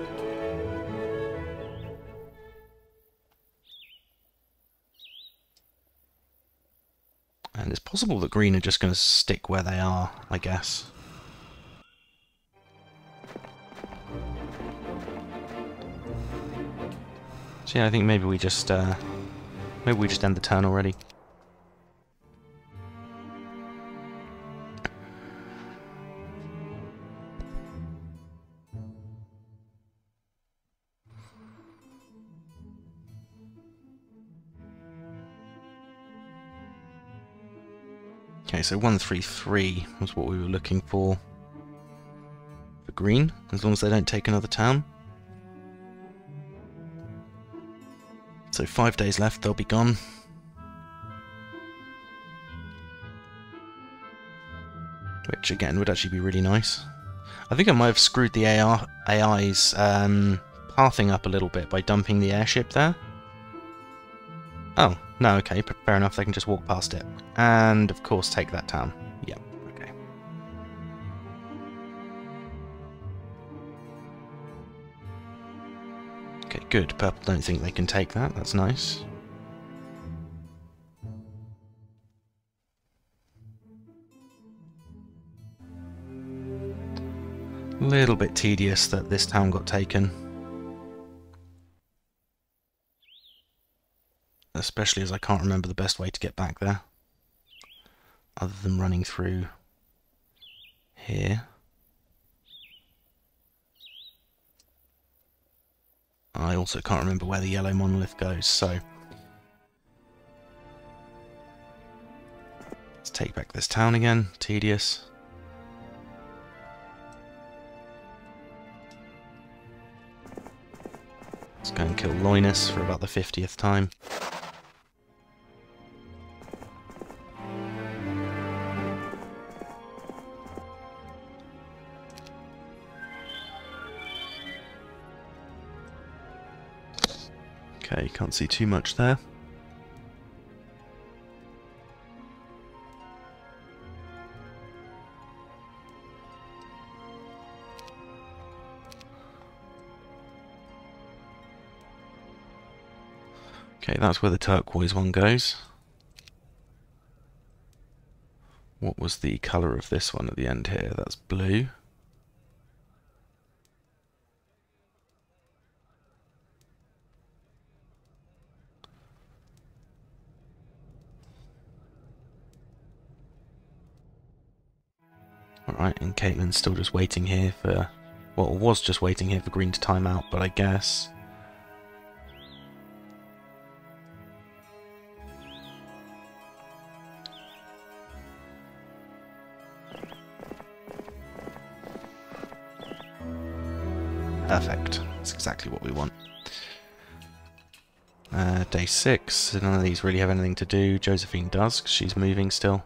And it's possible that green are just going to stick where they are, I guess. So yeah, I think maybe we just end the turn already. Okay, so 133 was what we were looking for green, as long as they don't take another town. So 5 days left, they'll be gone. Which again would actually be really nice. I think I might have screwed the AI's pathing up a little bit by dumping the airship there. Oh, no, okay, fair enough, they can just walk past it. And, of course, take that town. Yep, okay. Okay, good. Purple don't think they can take that, that's nice. A little bit tedious that this town got taken. Especially as I can't remember the best way to get back there. Other than running through here. I also can't remember where the yellow monolith goes, so... let's take back this town again. Tedious. Let's go and kill Loinus for about the 50th time. Okay, can't see too much there. Okay, that's where the turquoise one goes. What was the colour of this one at the end here? That's blue. Alright, and Caitlin's still just waiting here for... well, was just waiting here for green to time out, but I guess... perfect. That's exactly what we want. Day 6. None of these really have anything to do. Josephine does, because she's moving still.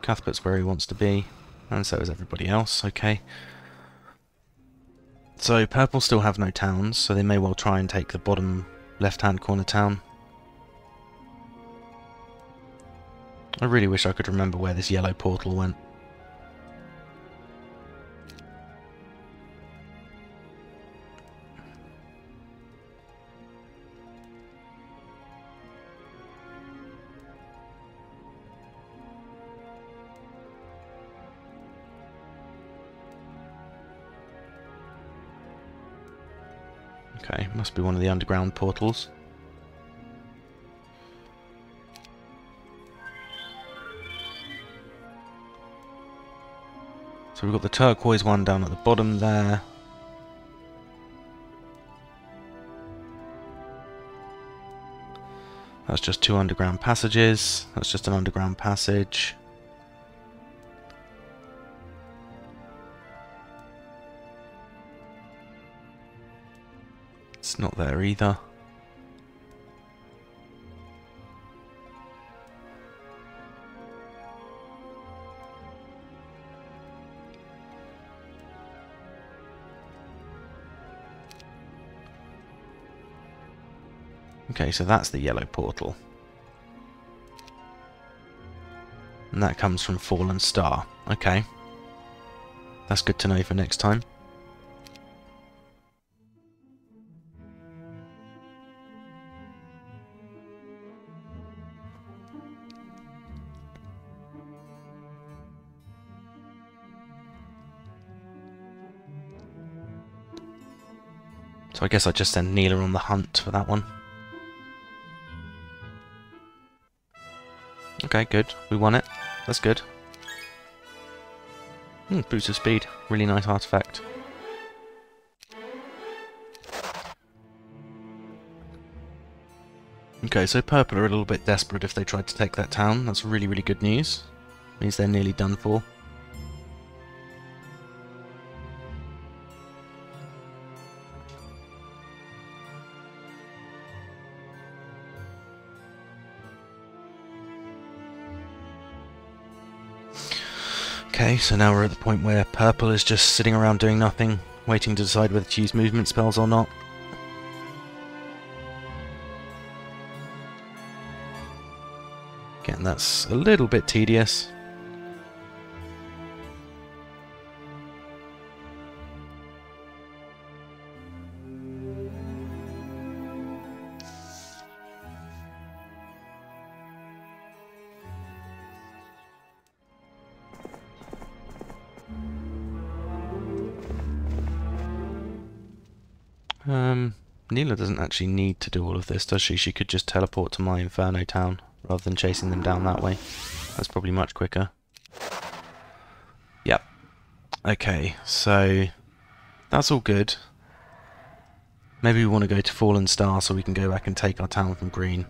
Cuthbert's where he wants to be, and so is everybody else. Okay. So purple still have no towns, so they may well try and take the bottom left-hand corner town. I really wish I could remember where this yellow portal went. Okay, must be one of the underground portals. So we've got the turquoise one down at the bottom there. That's just 2 underground passages. That's just an underground passage. It's not there either. Okay, so that's the yellow portal. And that comes from Fallen Star. Okay. That's good to know for next time. So I guess I just send Neela on the hunt for that one. Okay, good. We won it. That's good. Boost of speed. Really nice artifact. Okay, so purple are a little bit desperate if they tried to take that town. That's really, really good news. Means they're nearly done for. Okay, so now we're at the point where purple is just sitting around doing nothing, waiting to decide whether to use movement spells or not. Again, that's a little bit tedious. Neela doesn't actually need to do all of this, does she? She could just teleport to my Inferno town, rather than chasing them down that way. That's probably much quicker. Yep. Okay, so that's all good. Maybe we want to go to Fallen Star so we can go back and take our town from green.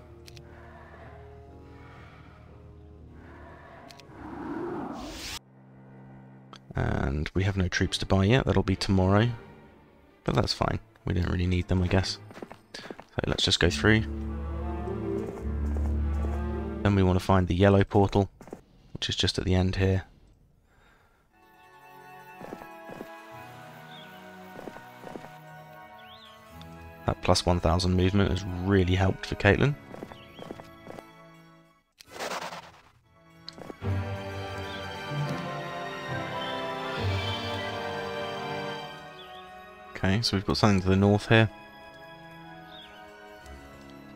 And we have no troops to buy yet, that'll be tomorrow. But that's fine. We didn't really need them, I guess. So let's just go through. Then we want to find the yellow portal, which is just at the end here. That plus 1,000 movement has really helped for Caitlin. Okay, so we've got something to the north here.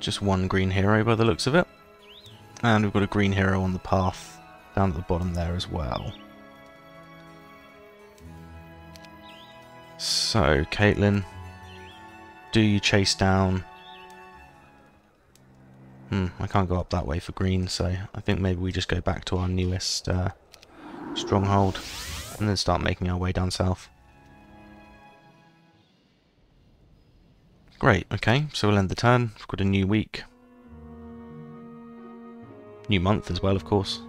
just one green hero by the looks of it. And we've got a green hero on the path down at the bottom there as well. So, Caitlin, do you chase down... I can't go up that way for green, so I think maybe we just go back to our newest stronghold and then start making our way down south. Great, okay, so we'll end the turn. We've got a new week. New month as well, of course.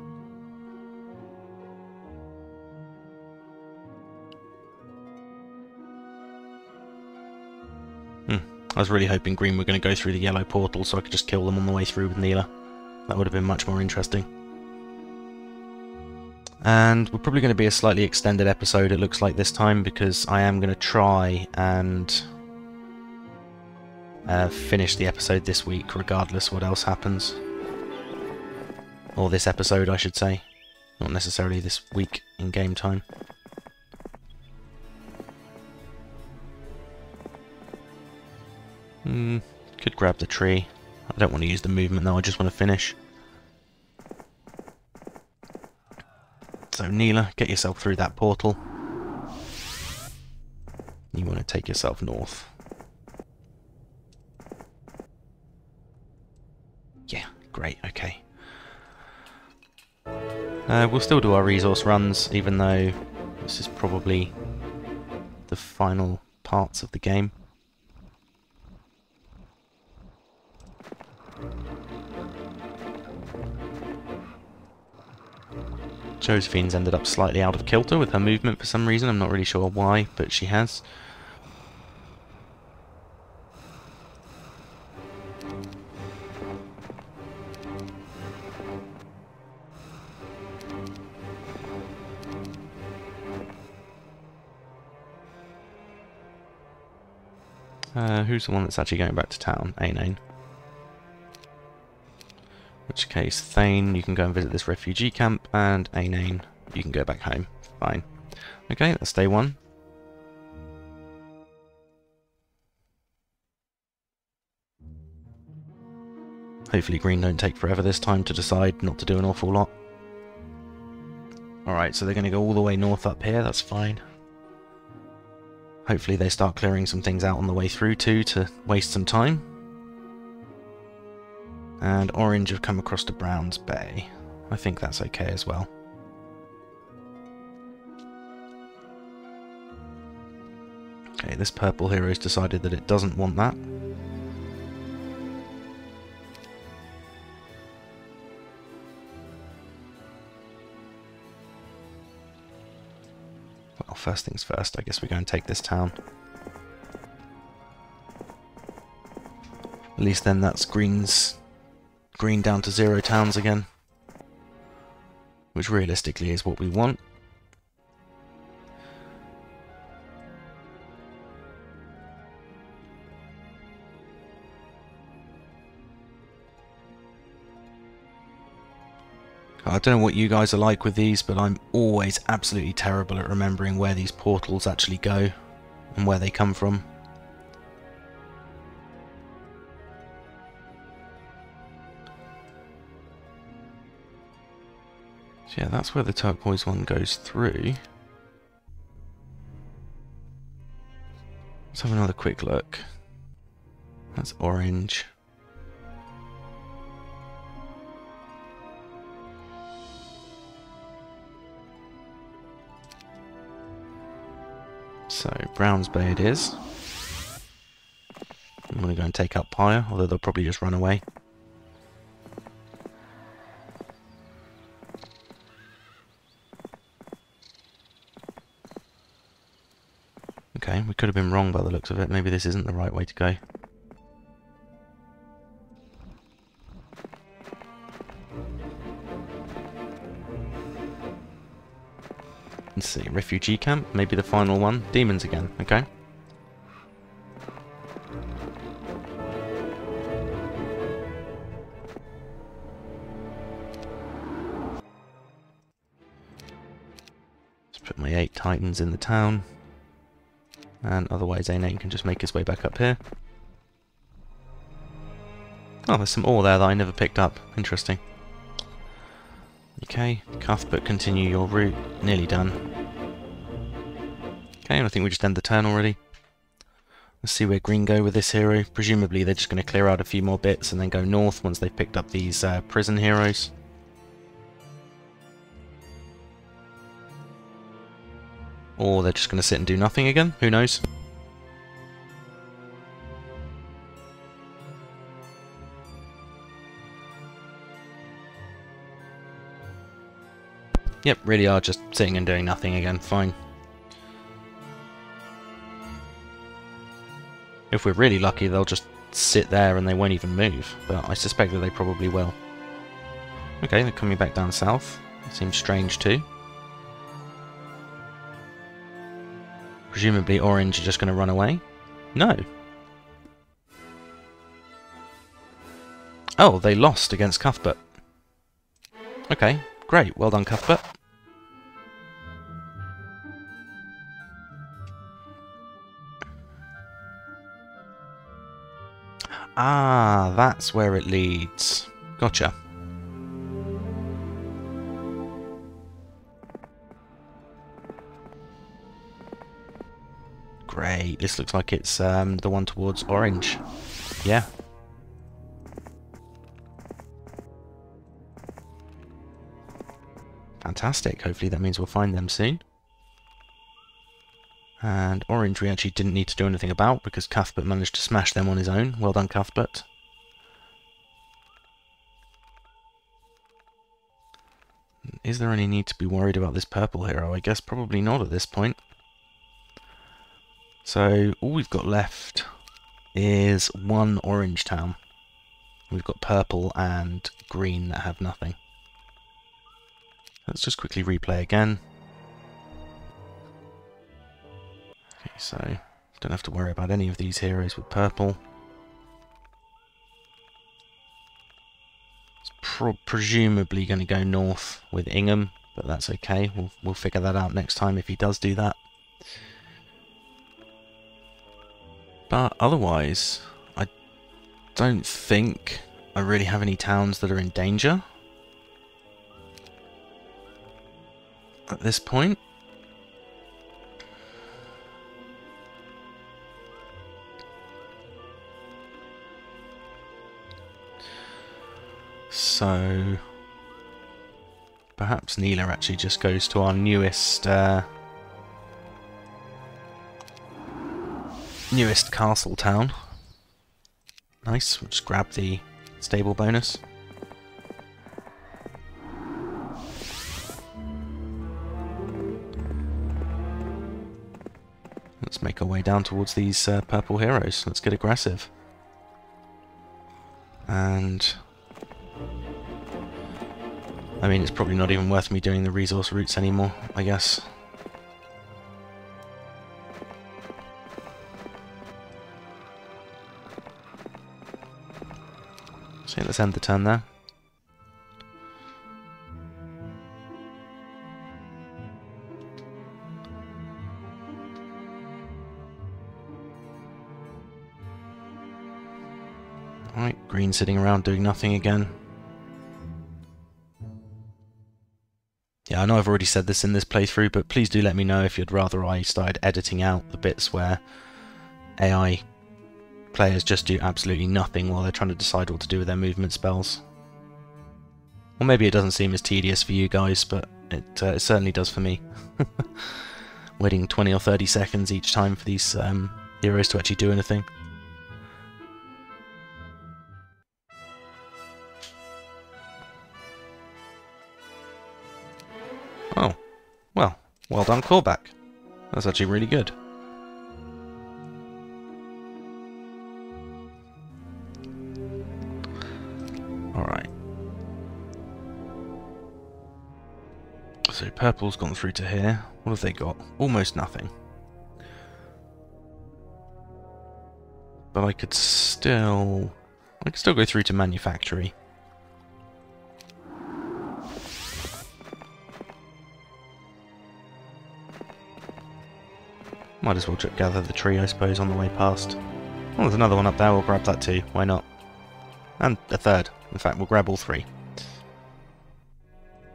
I was really hoping green were going to go through the yellow portal so I could just kill them on the way through with Neela. That would have been much more interesting. And we're probably going to be a slightly extended episode, it looks like, this time, because I am going to try and finish the episode this week, regardless what else happens. Or this episode, I should say. Not necessarily this week in game time. Could grab the tree. I don't want to use the movement though, I just want to finish. So Neela, get yourself through that portal. You want to take yourself north. Yeah, great, okay. We'll still do our resource runs, even though this is probably the final parts of the game. Josephine's ended up slightly out of kilter with her movement for some reason. I'm not really sure why, but she has. Who's the one that's actually going back to town? Aine. In which case, Thane, you can go and visit this refugee camp, and Aine, you can go back home. Fine. Okay, that's day one. Hopefully green don't take forever this time to decide not to do an awful lot. Alright, so they're going to go all the way north up here, that's fine. Hopefully they start clearing some things out on the way through too, to waste some time. And orange have come across to Browns Bay. I think that's okay as well. Okay, this purple hero's decided that it doesn't want that. Well, first things first, I guess we go and take this town. At least then that's green down to 0 towns again. Which realistically is what we want. I don't know what you guys are like with these, but I'm always absolutely terrible at remembering where these portals actually go and where they come from. So yeah, that's where the turquoise one goes through. Let's have another quick look. That's orange. So, Browns Bay it is. I'm going to go and take up Pyre, although they'll probably just run away. Okay, we could have been wrong by the looks of it. Maybe this isn't the right way to go. Let's see, refugee camp, maybe the final one. Demons again, okay. Let's put my 8 titans in the town. And otherwise Aine can just make his way back up here. Oh, there's some ore there that I never picked up. Interesting. Okay, Cuthbert, continue your route. Nearly done. Okay, and I think we just end the turn already. Let's see where green go with this hero. Presumably they're just going to clear out a few more bits and then go north once they've picked up these prison heroes. Or they're just going to sit and do nothing again. Who knows? Yep, really are just sitting and doing nothing again. Fine. If we're really lucky, they'll just sit there and they won't even move. But I suspect that they probably will. Okay, they're coming back down south. Seems strange too. Presumably orange are just going to run away? No. Oh, they lost against Cuthbert. Okay, great. Well done, Cuthbert. Ah, that's where it leads. Gotcha. Great. This looks like it's the one towards orange. Yeah. Fantastic. Hopefully that means we'll find them soon. And orange we actually didn't need to do anything about because Cuthbert managed to smash them on his own. Well done, Cuthbert. Is there any need to be worried about this purple hero? I guess probably not at this point. So all we've got left is one orange town. We've got purple and green that have nothing. Let's just quickly replay again. Okay, so don't have to worry about any of these heroes with purple. It's presumably going to go north with Ingham, but that's okay. We'll figure that out next time if he does do that. But otherwise, I don't think I really have any towns that are in danger at this point. So perhaps Neela actually just goes to our newest castle town. Nice, we'll just grab the stable bonus. Let's make our way down towards these purple heroes. Let's get aggressive. And I mean, it's probably not even worth me doing the resource routes anymore, I guess. So let's end the turn there. Alright, green sitting around doing nothing again. Yeah, I know I've already said this in this playthrough, but please do let me know if you'd rather I started editing out the bits where AI players just do absolutely nothing while they're trying to decide what to do with their movement spells. Or maybe it doesn't seem as tedious for you guys, but it certainly does for me. Waiting 20 or 30 seconds each time for these heroes to actually do anything. Oh, well done callback. That's actually really good. Alright. So purple's gone through to here. What have they got? Almost nothing. But I could still go through to manufactory. Might as well gather the tree, I suppose, on the way past. Oh, there's another one up there. We'll grab that too. Why not? And a third. In fact, we'll grab all three.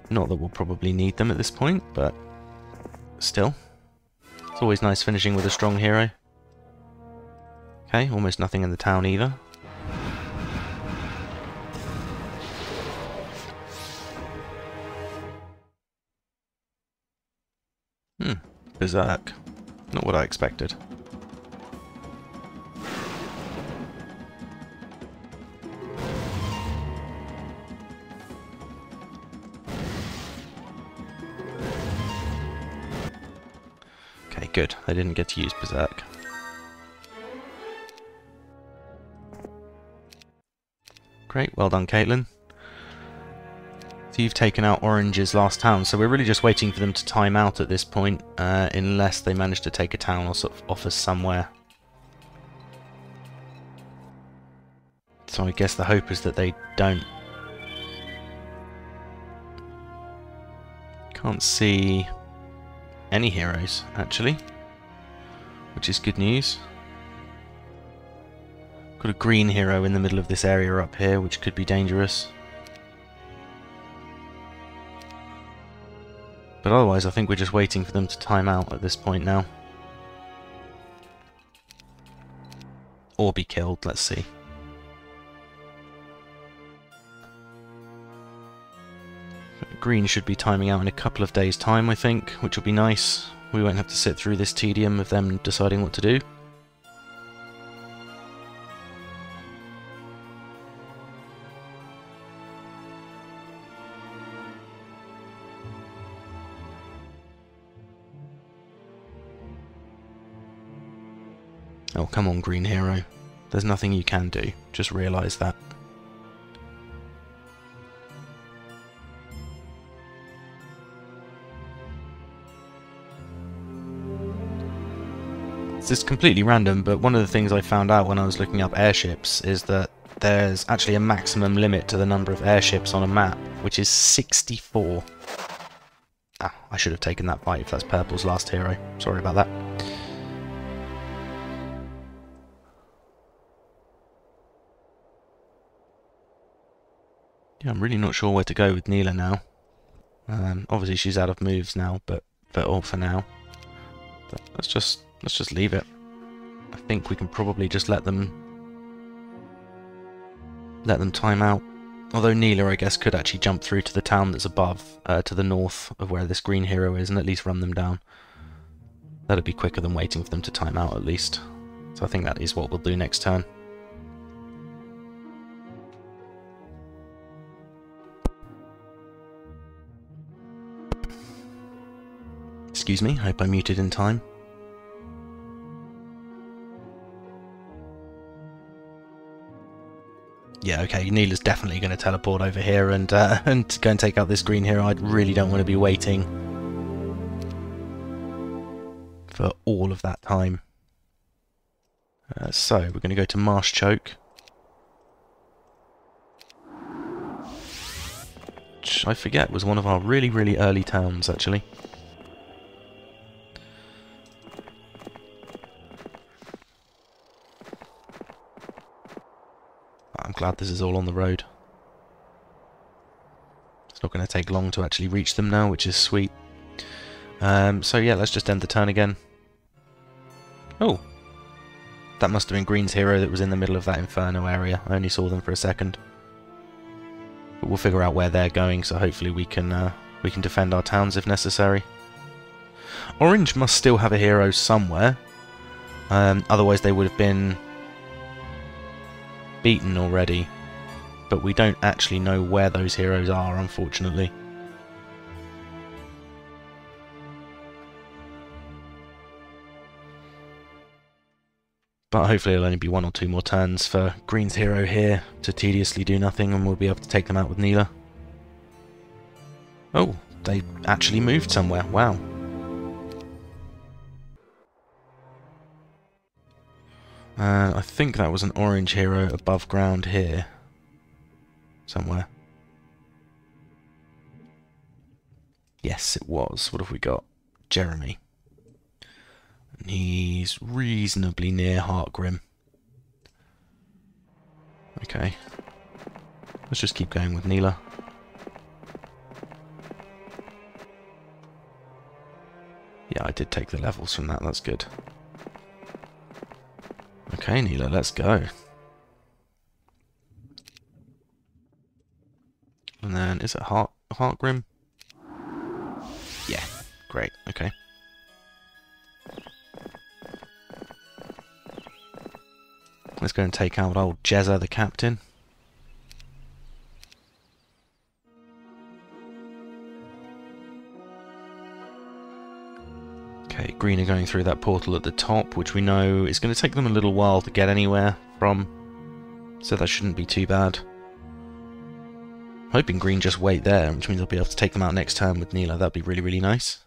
Not that we'll probably need them at this point, but still. It's always nice finishing with a strong hero. Okay, almost nothing in the town either. Berserk. Not what I expected. Okay, good. I didn't get to use Berserk. Great, well done, Caitlin. So you've taken out Orange's last town, so we're really just waiting for them to time out at this point, unless they manage to take a town or sort of off us somewhere. So I guess the hope is that they don't. Can't see any heroes, actually, which is good news. Got a green hero in the middle of this area up here, which could be dangerous. But otherwise, I think we're just waiting for them to time out at this point now. Or be killed, let's see. Green should be timing out in a couple of days' time, I think, which will be nice. We won't have to sit through this tedium of them deciding what to do. Oh, come on, green hero. There's nothing you can do. Just realise that. This is completely random, but one of the things I found out when I was looking up airships is that there's actually a maximum limit to the number of airships on a map, which is 64. Ah, I should have taken that fight if that's Purple's last hero. Sorry about that. Yeah, I'm really not sure where to go with Neela now. Obviously she's out of moves now, but for now. But let's just leave it. I think we can probably just let them time out. Although Neela, I guess, could actually jump through to the town that's above, to the north of where this green hero is, and at least run them down. That'd be quicker than waiting for them to time out, at least. So I think that is what we'll do next turn. Excuse me, hope I muted in time. Yeah, okay, Neela's definitely going to teleport over here and and go and take out this green hero. I really don't want to be waiting for all of that time. So, we're going to go to Marsh Choke. Which I forget was one of our really, really early towns, actually. I'm glad this is all on the road. It's not going to take long to actually reach them now, which is sweet. So yeah, let's just end the turn again. Oh! That must have been Green's hero that was in the middle of that Inferno area. I only saw them for a second. But we'll figure out where they're going, so hopefully we can defend our towns if necessary. Orange must still have a hero somewhere. Otherwise they would have been beaten already, but we don't actually know where those heroes are, unfortunately. But hopefully it'll only be 1 or 2 more turns for Green's hero here to tediously do nothing, and we'll be able to take them out with Neela. Oh, they actually moved somewhere, wow. I think that was an orange hero above ground here. Somewhere. Yes, it was. What have we got? Jeremy. And he's reasonably near Heartgrim. Okay. Let's just keep going with Neela. Yeah, I did take the levels from that, that's good. Okay, Neela, let's go. And then, is it Heartgrim? Yeah, great, okay. Let's go and take out old Jezza, the captain. Okay, green are going through that portal at the top, which we know is going to take them a little while to get anywhere from, so that shouldn't be too bad. Hoping green just wait there, which means I'll be able to take them out next turn with Neela. That'd be really, really nice.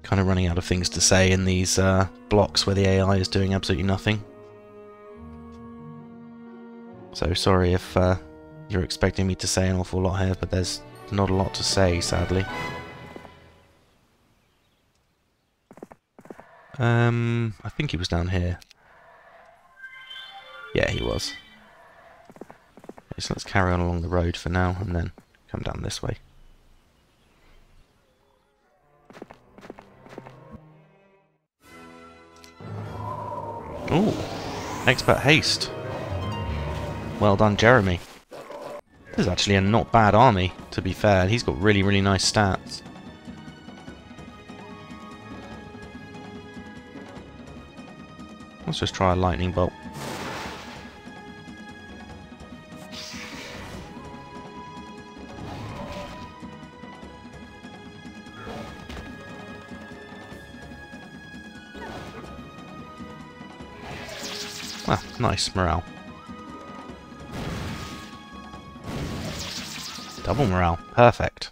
Kind of running out of things to say in these blocks where the AI is doing absolutely nothing. So sorry if you're expecting me to say an awful lot here, but there's not a lot to say, sadly. I think he was down here. Yeah, he was. Okay, so let's carry on along the road for now, and then come down this way. Ooh, expert haste. Well done, Jeremy. This is actually a not bad army, to be fair. He's got really, really nice stats. Let's just try a lightning bolt. Ah, nice morale. Double morale. Perfect.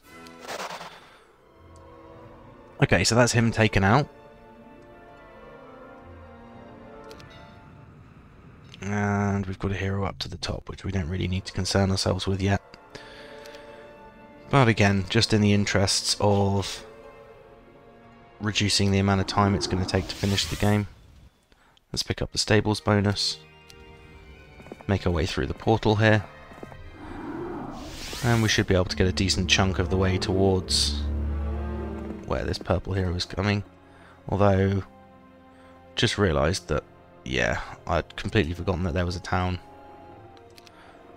Okay, so that's him taken out. And we've got a hero up to the top, which we don't really need to concern ourselves with yet. But again, just in the interests of reducing the amount of time it's going to take to finish the game, let's pick up the stables bonus. Make our way through the portal here. And we should be able to get a decent chunk of the way towards where this purple hero is coming. Although, just realised that, yeah, I'd completely forgotten that there was a town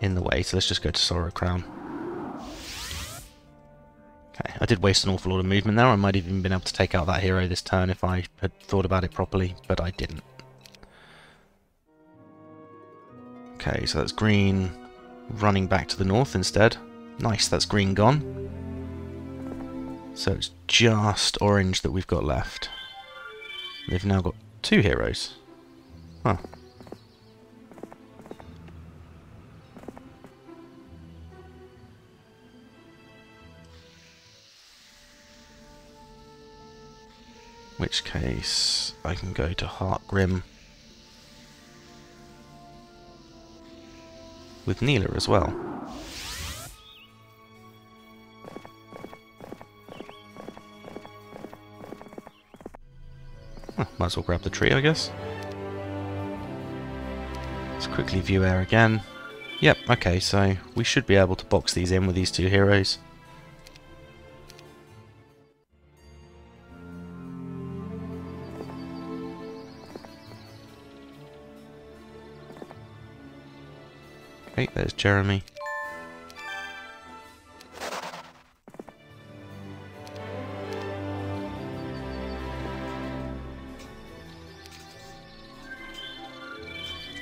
in the way, so let's just go to Sorrow Crown. Okay, I did waste an awful lot of movement there. I might have even been able to take out that hero this turn if I had thought about it properly, but I didn't. Okay, so that's green running back to the north instead. Nice, that's green gone. So it's just orange that we've got left. They've now got 2 heroes. Huh. In which case, I can go to Heartgrim with Neela as well. Well, might as well grab the tree, I guess. Let's quickly view air again. Yep, okay, so we should be able to box these in with these 2 heroes. Okay, there's Jeremy.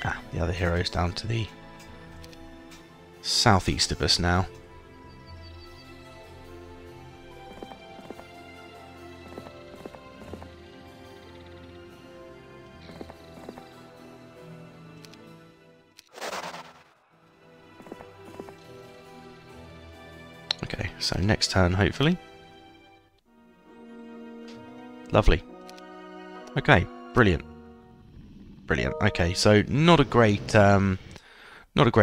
Ah, the other hero's down to the southeast of us now. Okay, so next turn, hopefully. Lovely. Okay, brilliant. Brilliant. Okay, so not a great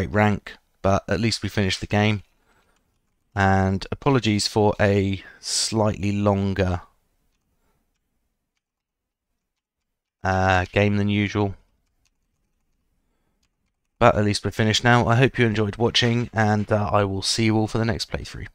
rank, but at least we finished the game. And apologies for a slightly longer game than usual. But at least we're finished now. I hope you enjoyed watching, and I will see you all for the next playthrough.